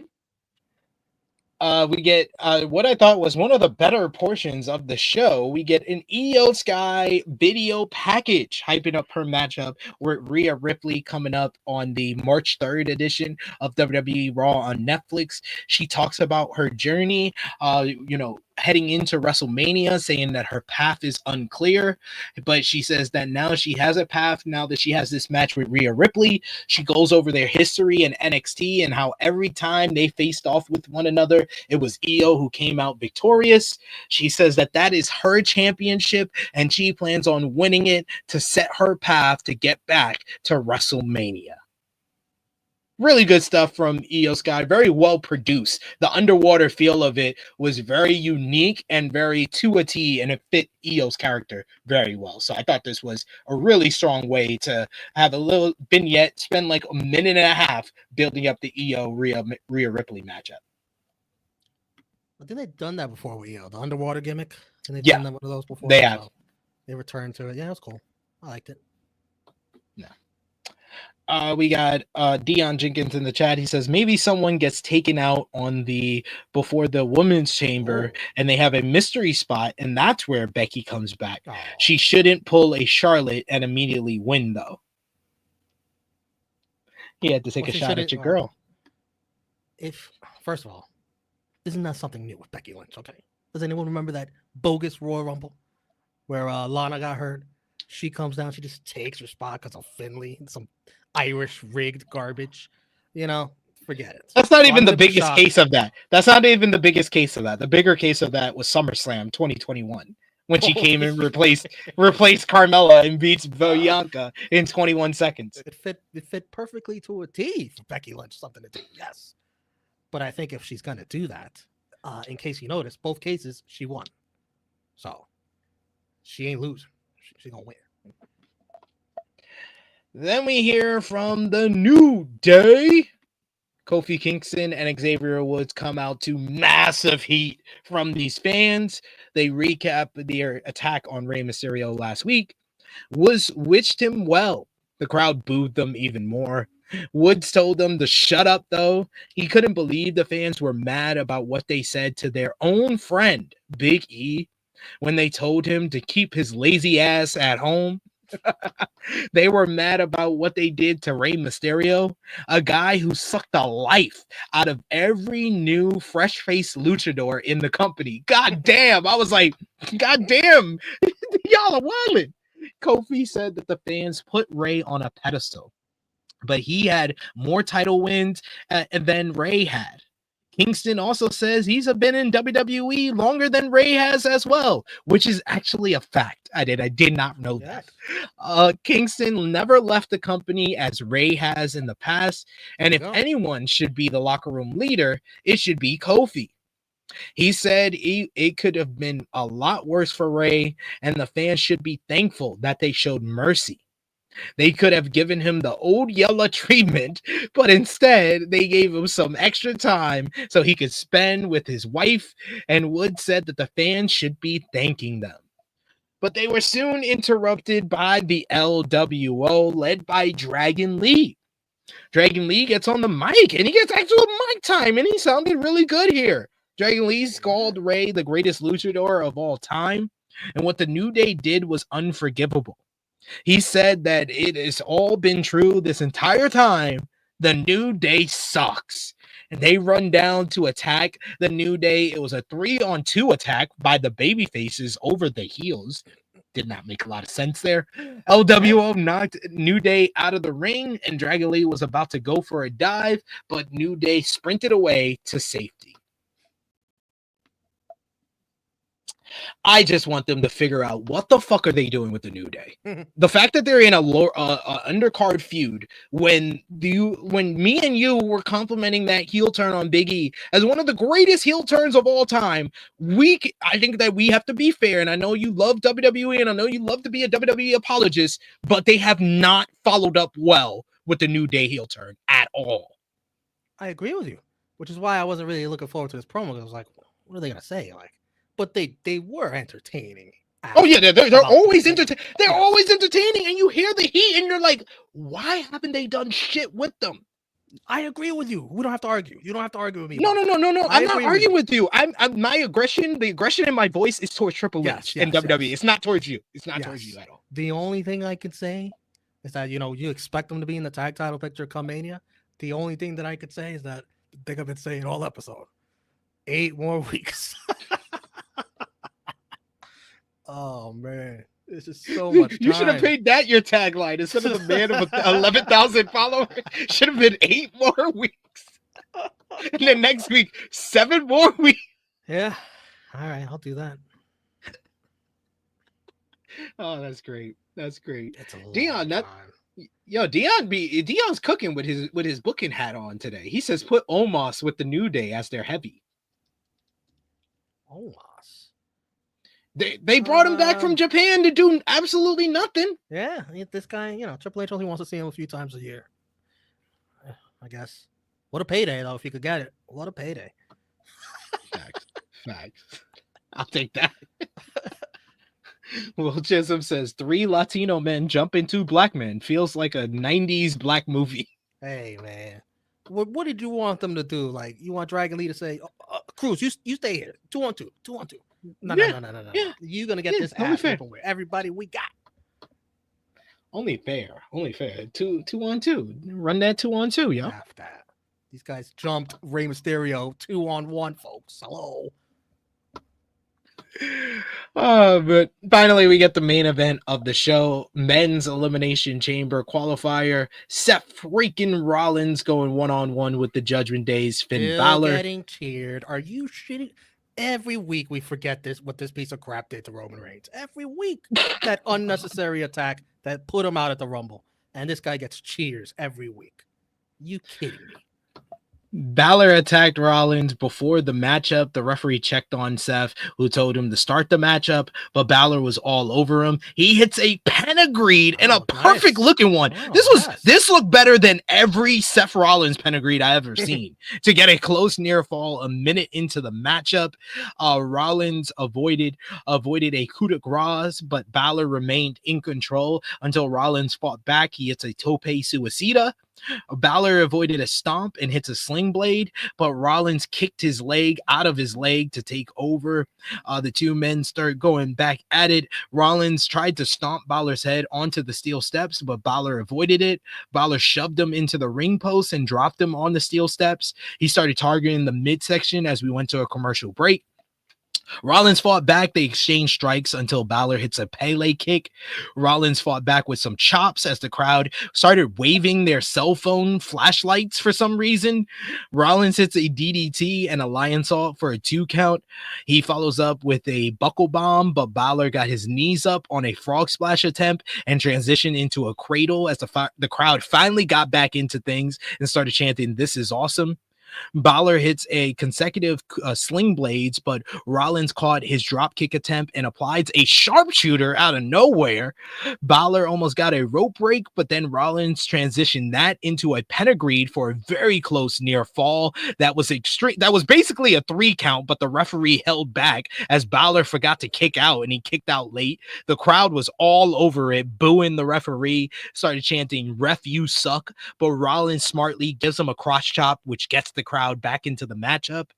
We get what I thought was one of the better portions of the show. We get an Io Sky video package hyping up her matchup with Rhea Ripley coming up on the March 3rd edition of WWE Raw on Netflix. She talks about her journey, heading into WrestleMania, saying that her path is unclear, but she says that now she has a path. Now that she has this match with Rhea Ripley, she goes over their history in NXT and how every time they faced off with one another, it was Io who came out victorious. She says that that is her championship, and she plans on winning it to set her path to get back to WrestleMania. Really good stuff from Io Sky. Very well produced. The underwater feel of it was very unique and very to a T, and it fit Io's character very well. So I thought this was a really strong way to have a little vignette, spend like a minute and a half building up the Io Rhea Ripley matchup. I think they've done that before with Io, the underwater gimmick. And they've done one of those before. They have. So they returned to it. Yeah, it was cool. I liked it. Yeah. We got Dion Jenkins in the chat. He says maybe someone gets taken out on before the women's chamber and they have a mystery spot, and that's where Becky comes back. She shouldn't pull a Charlotte and immediately win, though. He had to take a shot at your girl. First of all, isn't that something new with Becky Lynch? Okay, does anyone remember that bogus Royal Rumble where Lana got hurt? She comes down, she just takes her spot because of Finley, some Irish rigged garbage. Forget it. That's not even the biggest case of that. That's not even the biggest case of that. The bigger case of that was SummerSlam 2021 when she came and replaced Carmella and beats Bianca in 21 seconds. It fit perfectly to a T for Becky Lynch, something to do. Yes. But I think if she's going to do that, in case you notice, both cases, she won. So she ain't losing. She's going to win. Then we hear from the New Day. Kofi Kingston and Xavier Woods come out to massive heat from these fans. They recap their attack on Rey Mysterio last week. Woods wished him well. The crowd booed them even more. Woods told them to shut up, though. He couldn't believe the fans were mad about what they said to their own friend, Big E, when they told him to keep his lazy ass at home. They were mad about what they did to Rey Mysterio, a guy who sucked the life out of every new fresh-faced luchador in the company. God damn. I was like, God damn. Y'all are wildin'. Kofi said that the fans put Rey on a pedestal, but he had more title wins than Rey had. Kingston also says he's been in WWE longer than Rey has as well, which is actually a fact. I did not know that. Kingston never left the company as Rey has in the past, and if anyone should be the locker room leader, it should be Kofi. He said it could have been a lot worse for Rey, and the fans should be thankful that they showed mercy. They could have given him the old yellow treatment, but instead they gave him some extra time so he could spend with his wife, and Wood said that the fans should be thanking them. But they were soon interrupted by the LWO, led by Dragon Lee. Dragon Lee gets on the mic, and he gets actual mic time, and he sounded really good here. Dragon Lee called Ray the greatest luchador of all time, and what the New Day did was unforgivable. He said that it has all been true this entire time. The New Day sucks. And they run down to attack the New Day. It was a 3-on-2 attack by the babyfaces over the heels. Did not make a lot of sense there. LWO knocked New Day out of the ring, and Dragon Lee was about to go for a dive, but New Day sprinted away to safety. I just want them to figure out what the fuck are they doing with the New Day. The fact that they're in a undercard feud when me and you were complimenting that heel turn on Big E as one of the greatest heel turns of all time, I think that we have to be fair. And I know you love WWE, and I know you love to be a WWE apologist, but they have not followed up well with the New Day heel turn at all. I agree with you, which is why I wasn't really looking forward to this promo. I was like, what are they gonna say? Like. But they were entertaining. Oh yeah, they're always entertaining. They're always entertaining, and you hear the heat, and you're like, why haven't they done shit with them? I agree with you. We don't have to argue. You don't have to argue with me. No. I'm not arguing with you. My aggression, the aggression in my voice is towards Triple H and WWE. It's not towards you. It's not towards you at all. The only thing I could say is that you expect them to be in the tag title picture come Mania. The only thing that I could say is that I think I've been saying all episode. 8 more weeks. Oh man, this is so much time. You should have made that your tagline instead of the man of 11,000 followers. Should have been 8 more weeks, and then next week 7 more weeks. Yeah, all right, I'll do that. Oh, that's great. That's great. It's a Dion, Dion's cooking with his booking hat on today. He says put Omos with the New Day as their heavy. Omos. They brought him back from Japan to do absolutely nothing. Yeah, this guy, Triple H only wants to see him a few times a year. I guess. What a payday, though, if you could get it. What a payday. Facts. I'll take that. Will Chisholm says 3 Latino men jump into black men. Feels like a 90s black movie. Hey, man. What did you want them to do? Like, you want Dragon Lee to say, Cruz, you stay here. 2-on-2. 2-on-2. No. Yeah. You're going to get this ass with everybody we got. Only fair. 2-on-2. Run that 2-on-2, yo. After that. These guys jumped Rey Mysterio 2-on-1, folks. Hello. But finally we get the main event of the show, men's elimination chamber qualifier. Seth freaking Rollins going 1-on-1 with the Judgment Day's Finn Balor. Getting cheered. Are you shitting? Every week we forget what this piece of crap did to Roman Reigns. Every week, that unnecessary attack that put him out at the Rumble, and this guy gets cheers every week. You kidding me? Balor attacked Rollins before the matchup. The referee checked on Seth, who told him to start the matchup, but Balor was all over him. He hits a pedigree and a perfect looking one. This looked better than every Seth Rollins pedigree I ever seen. To get a close near fall a minute into the matchup, Rollins avoided a coup de grace, but Balor remained in control until Rollins fought back. He hits a tope suicida. Balor avoided a stomp and hits a sling blade, but Rollins kicked his leg out of his leg to take over. The two men start going back at it. Rollins tried to stomp Balor's head onto the steel steps, but Balor avoided it. Balor shoved him into the ring post and dropped him on the steel steps. He started targeting the midsection as we went to a commercial break. Rollins fought back. They exchanged strikes until Balor hits a Pele kick. Rollins fought back with some chops as the crowd started waving their cell phone flashlights for some reason. Rollins hits a DDT and a lion salt for a 2 count. He follows up with a buckle bomb, but Balor got his knees up on a frog splash attempt and transitioned into a cradle as the crowd finally got back into things and started chanting, "This is awesome." Balor hits a consecutive sling blades, but Rollins caught his drop kick attempt and applies a sharpshooter out of nowhere. Balor almost got a rope break, but then Rollins transitioned that into a pedigree for a very close near fall. That was extreme. That was basically a 3 count, but the referee held back as Balor forgot to kick out, and he kicked out late. The crowd was all over it, booing the referee, started chanting, "Ref, you suck." But Rollins smartly gives him a cross chop, which gets the crowd back into the matchup.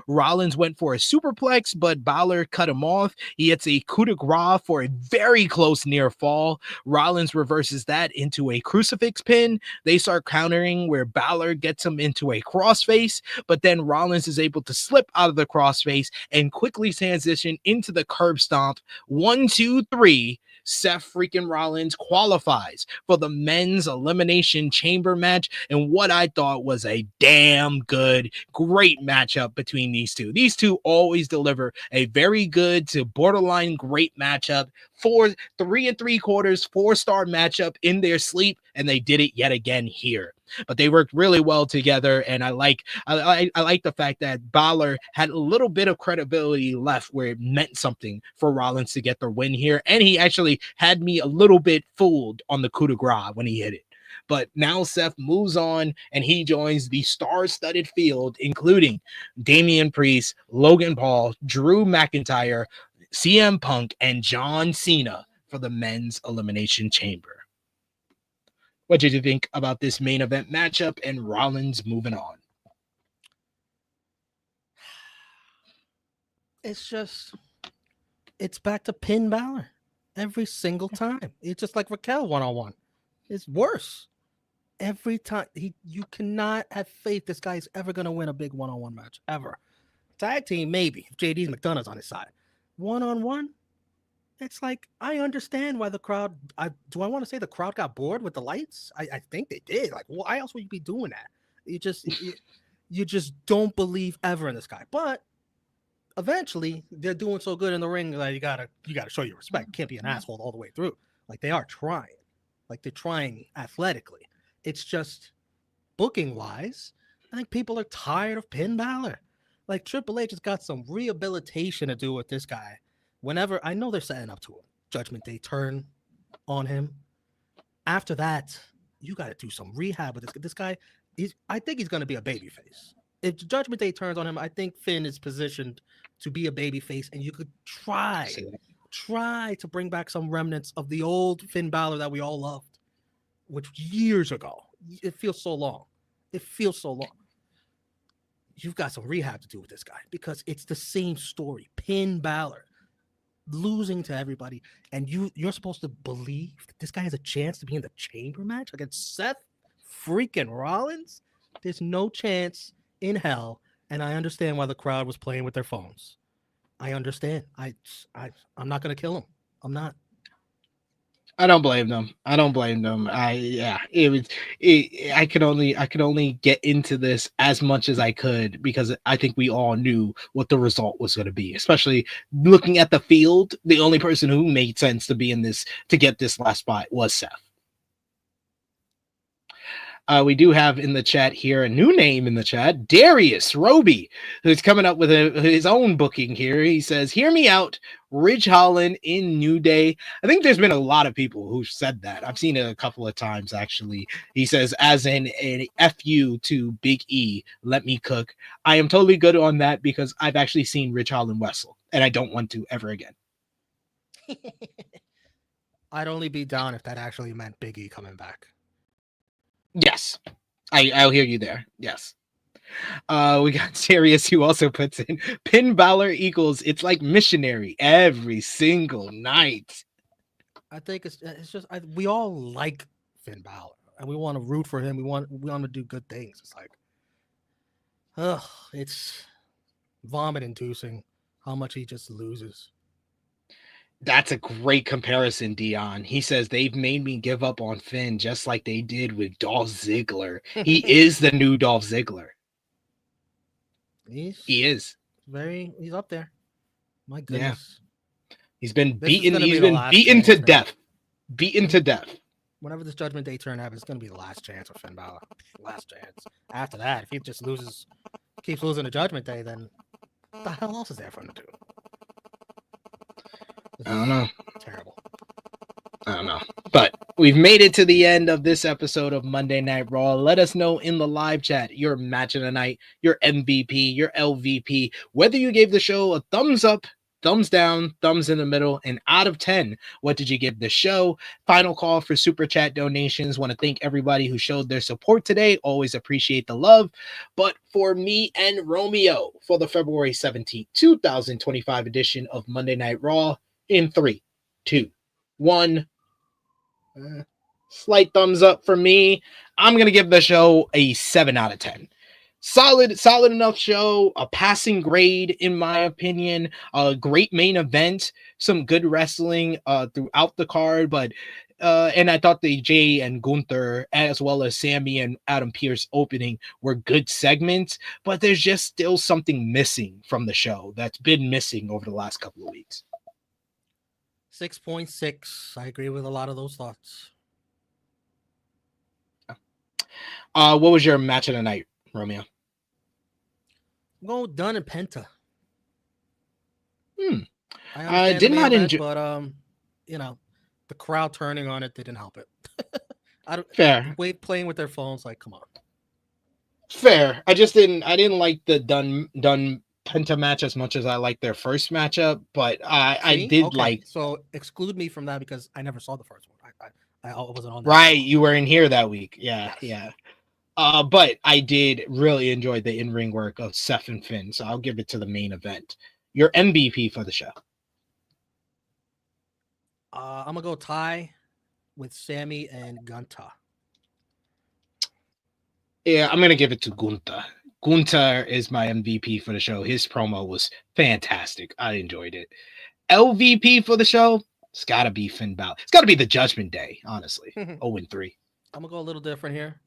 Rollins went for a superplex, but Balor cut him off. He hits a coup de grace for a very close near fall. Rollins reverses that into a crucifix pin. They start countering where Balor gets him into a crossface, but then Rollins is able to slip out of the crossface and quickly transition into the curb stomp. 1, 2, 3. Seth freaking Rollins qualifies for the men's elimination chamber match, and what I thought was a damn good, great matchup between these two. These two always deliver a very good to borderline great matchup. 3 3/4, 4-star matchup in their sleep, and they did it yet again here. But they worked really well together, and I like the fact that Balor had a little bit of credibility left where it meant something for Rollins to get the win here, and he actually had me a little bit fooled on the coup de grace when he hit it. But now Seth moves on, and he joins the star-studded field, including Damian Priest, Logan Paul, Drew McIntyre, CM Punk, and John Cena for the men's elimination chamber. What did you think about this main event matchup and Rollins moving on? It's back to pin Balor every single time. It's just like Raquel one-on-one. It's worse. Every time. You cannot have faith this guy is ever going to win a big one-on-one match, ever. Tag team, maybe, if JD's McDonough's on his side. One-on-one, it's like, I understand why the crowd, do I want to say the crowd got bored with the lights? I think they did. Like, why else would you be doing that? You just don't believe ever in this guy. But eventually, they're doing so good in the ring that you gotta show your respect. You can't be an asshole all the way through. Like, they are trying. Like, they're trying athletically. It's just, booking-wise, I think people are tired of Pin Balor. Like, Triple H has got some rehabilitation to do with this guy. Whenever, I know they're setting up to a Judgment Day turn on him. After that, you got to do some rehab with this guy. I think he's going to be a babyface. If Judgment Day turns on him, I think Finn is positioned to be a babyface, and you could try to bring back some remnants of the old Finn Balor that we all loved, which years ago. It feels so long. You've got some rehab to do with this guy because it's the same story. Pin Balor losing to everybody, and you're supposed to believe that this guy has a chance to be in the chamber match against Seth freaking Rollins? There's no chance in hell, and I understand why the crowd was playing with their phones. I understand. I'm not gonna kill him. I'm not. I don't blame them. I could only get into this as much as I could because I think we all knew what the result was going to be, especially looking at the field. The only person who made sense to be in this, to get this last spot, was Seth. We do have in the chat here a new name in the chat, Darius Roby, who's coming up with his own booking here. He says, "Hear me out, Ridge Holland in New Day." I think there's been a lot of people who've said that. I've seen it a couple of times, actually. He says, as in an FU to Big E, let me cook. I am totally good on that because I've actually seen Ridge Holland wrestle, and I don't want to ever again. I'd only be down if that actually meant Big E coming back. Yes, I'll hear you there. Yes. We got Sirius who also puts in Pin Balor equals it's like missionary every single night. I think it's just we all like Finn Balor and we want to root for him. We want to do good things. It's like, it's vomit inducing how much he just loses. That's a great comparison, Dion. He says they've made me give up on Finn just like they did with Dolph Ziggler. He is the new Dolph Ziggler. He is. He's up there. My goodness. Yeah. He's been beaten to death. Beaten to death. Whenever this Judgment Day turn happens, it's gonna be the last chance for Finn Balor. Last chance. After that, if he just keeps losing the Judgment Day, then what the hell else is there for him to do? I don't know. Terrible. I don't know. But we've made it to the end of this episode of Monday Night Raw. Let us know in the live chat your match of the night, your MVP, your LVP, whether you gave the show a thumbs up, thumbs down, thumbs in the middle, and out of 10, what did you give the show? Final call for super chat donations. Want to thank everybody who showed their support today. Always appreciate the love. But for me and Romeo, for the February 17th, 2025 edition of Monday Night Raw, in 3, 2, 1. Slight thumbs up for me. I'm going to give the show a 7 out of 10. Solid enough show, a passing grade in my opinion, a great main event, some good wrestling throughout the card, but and I thought the Jay and Gunther as well as Sami and Adam Pearce opening were good segments, but there's just still something missing from the show that's been missing over the last couple of weeks. 6.6. I agree with a lot of those thoughts. What was your match of the night, Romeo? I'm going with Dunn and Penta. I did not enjoy, but you know, the crowd turning on it didn't help it. Fair. Playing with their phones, like, come on. Fair. I didn't like the Dunn Penta match as much as I liked their first match-up, but I did okay. like. So exclude me from that because I never saw the first one. I wasn't on that. Right, you were in here that week. Yeah, yes. Yeah. But I did really enjoy the in-ring work of Seth and Finn, so I'll give it to the main event. Your MVP for the show. I'm gonna go tie with Sami and Gunther. Yeah, I'm gonna give it to Gunther. Gunther is my MVP for the show. His promo was fantastic. I enjoyed it. LVP for the show, it's gotta be Finn Balor. It's gotta be the Judgment Day, honestly. 0-3. I'm gonna go a little different here.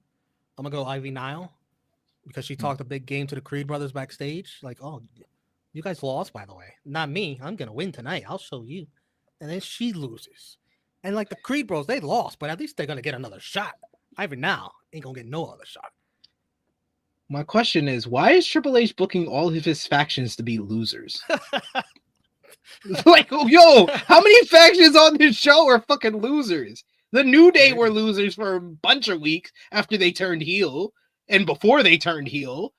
I'm gonna go Ivy Nile because she talked a big game to the Creed brothers backstage. Like, oh, you guys lost, by the way. Not me. I'm gonna win tonight. I'll show you. And then she loses. And like the Creed bros, they lost, but at least they're gonna get another shot. Ivy Nile ain't gonna get no other shot. My question is, why is Triple H booking all of his factions to be losers? Like, yo, how many factions on this show are fucking losers? The New Day were losers for a bunch of weeks after they turned heel and before they turned heel.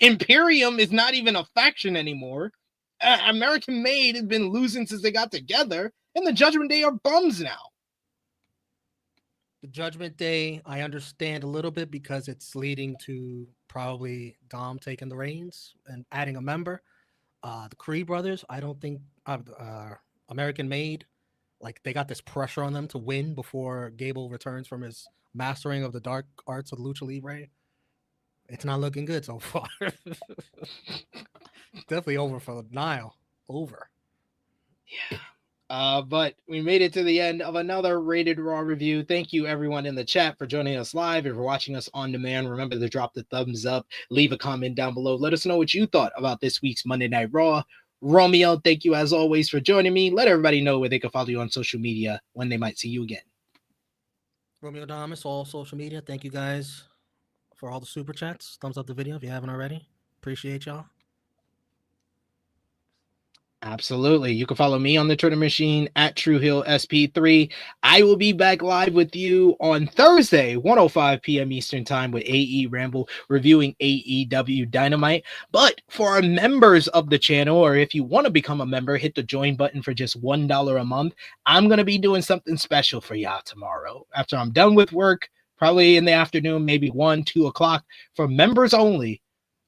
Imperium is not even a faction anymore. American Made has been losing since they got together, and the Judgment Day are bums now. The Judgment Day, I understand a little bit because it's leading to probably Dom taking the reins and adding a member. The Creed brothers, I don't think American Made, like they got this pressure on them to win before Gable returns from his mastering of the dark arts of Lucha Libre. It's not looking good so far. Definitely over for Nile. Over. Yeah. But we made it to the end of another Rated Raw review. Thank you everyone in the chat for joining us live. If you're watching us on demand, remember to drop the thumbs up, leave a comment down below. Let us know what you thought about this week's Monday Night Raw. Romeo, thank you as always for joining me. Let everybody know where they can follow you on social media when they might see you again. Romeo Damas, all social media. Thank you guys for all the super chats. Thumbs up the video if you haven't already. Appreciate y'all. Absolutely. You can follow me on the Twitter machine at TrueHillSP3. I will be back live with you on Thursday, 1:05 p.m. Eastern Time with AE Ramble reviewing AEW Dynamite. But for our members of the channel, or if you want to become a member, hit the join button for just $1 a month. I'm going to be doing something special for y'all tomorrow. After I'm done with work, probably in the afternoon, maybe 1, 2 o'clock, for members only,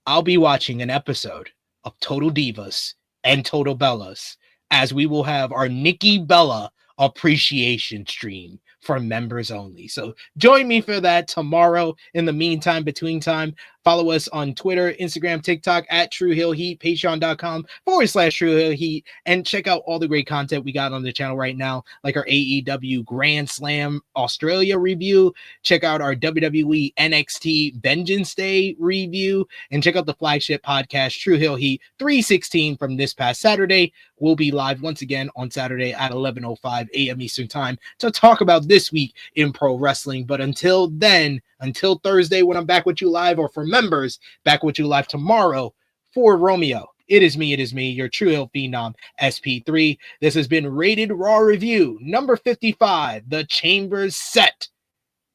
I'll be watching an episode of Total Divas and Total Bellas, as we will have our Nikki Bella appreciation stream for members only. So join me for that tomorrow. In the meantime, between time, Follow us on Twitter, Instagram, TikTok at True Hill Heat, patreon.com/True Hill Heat, and check out all the great content we got on the channel right now, like our AEW Grand Slam Australia review. Check out our WWE NXT Vengeance Day review, and check out the flagship podcast, True Hill Heat 316 from this past Saturday. We'll be live once again on Saturday at 11:05 a.m. Eastern Time to talk about this week in pro wrestling. But until then, until Thursday when I'm back with you live, or for members, back with you live tomorrow, for Romeo, it is me, your True Hill Phenom, SP3. This has been Rated Raw Review number 55, The Chambers Set,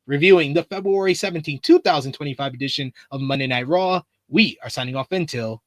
reviewing the February 17, 2025 edition of Monday Night Raw. We are signing off until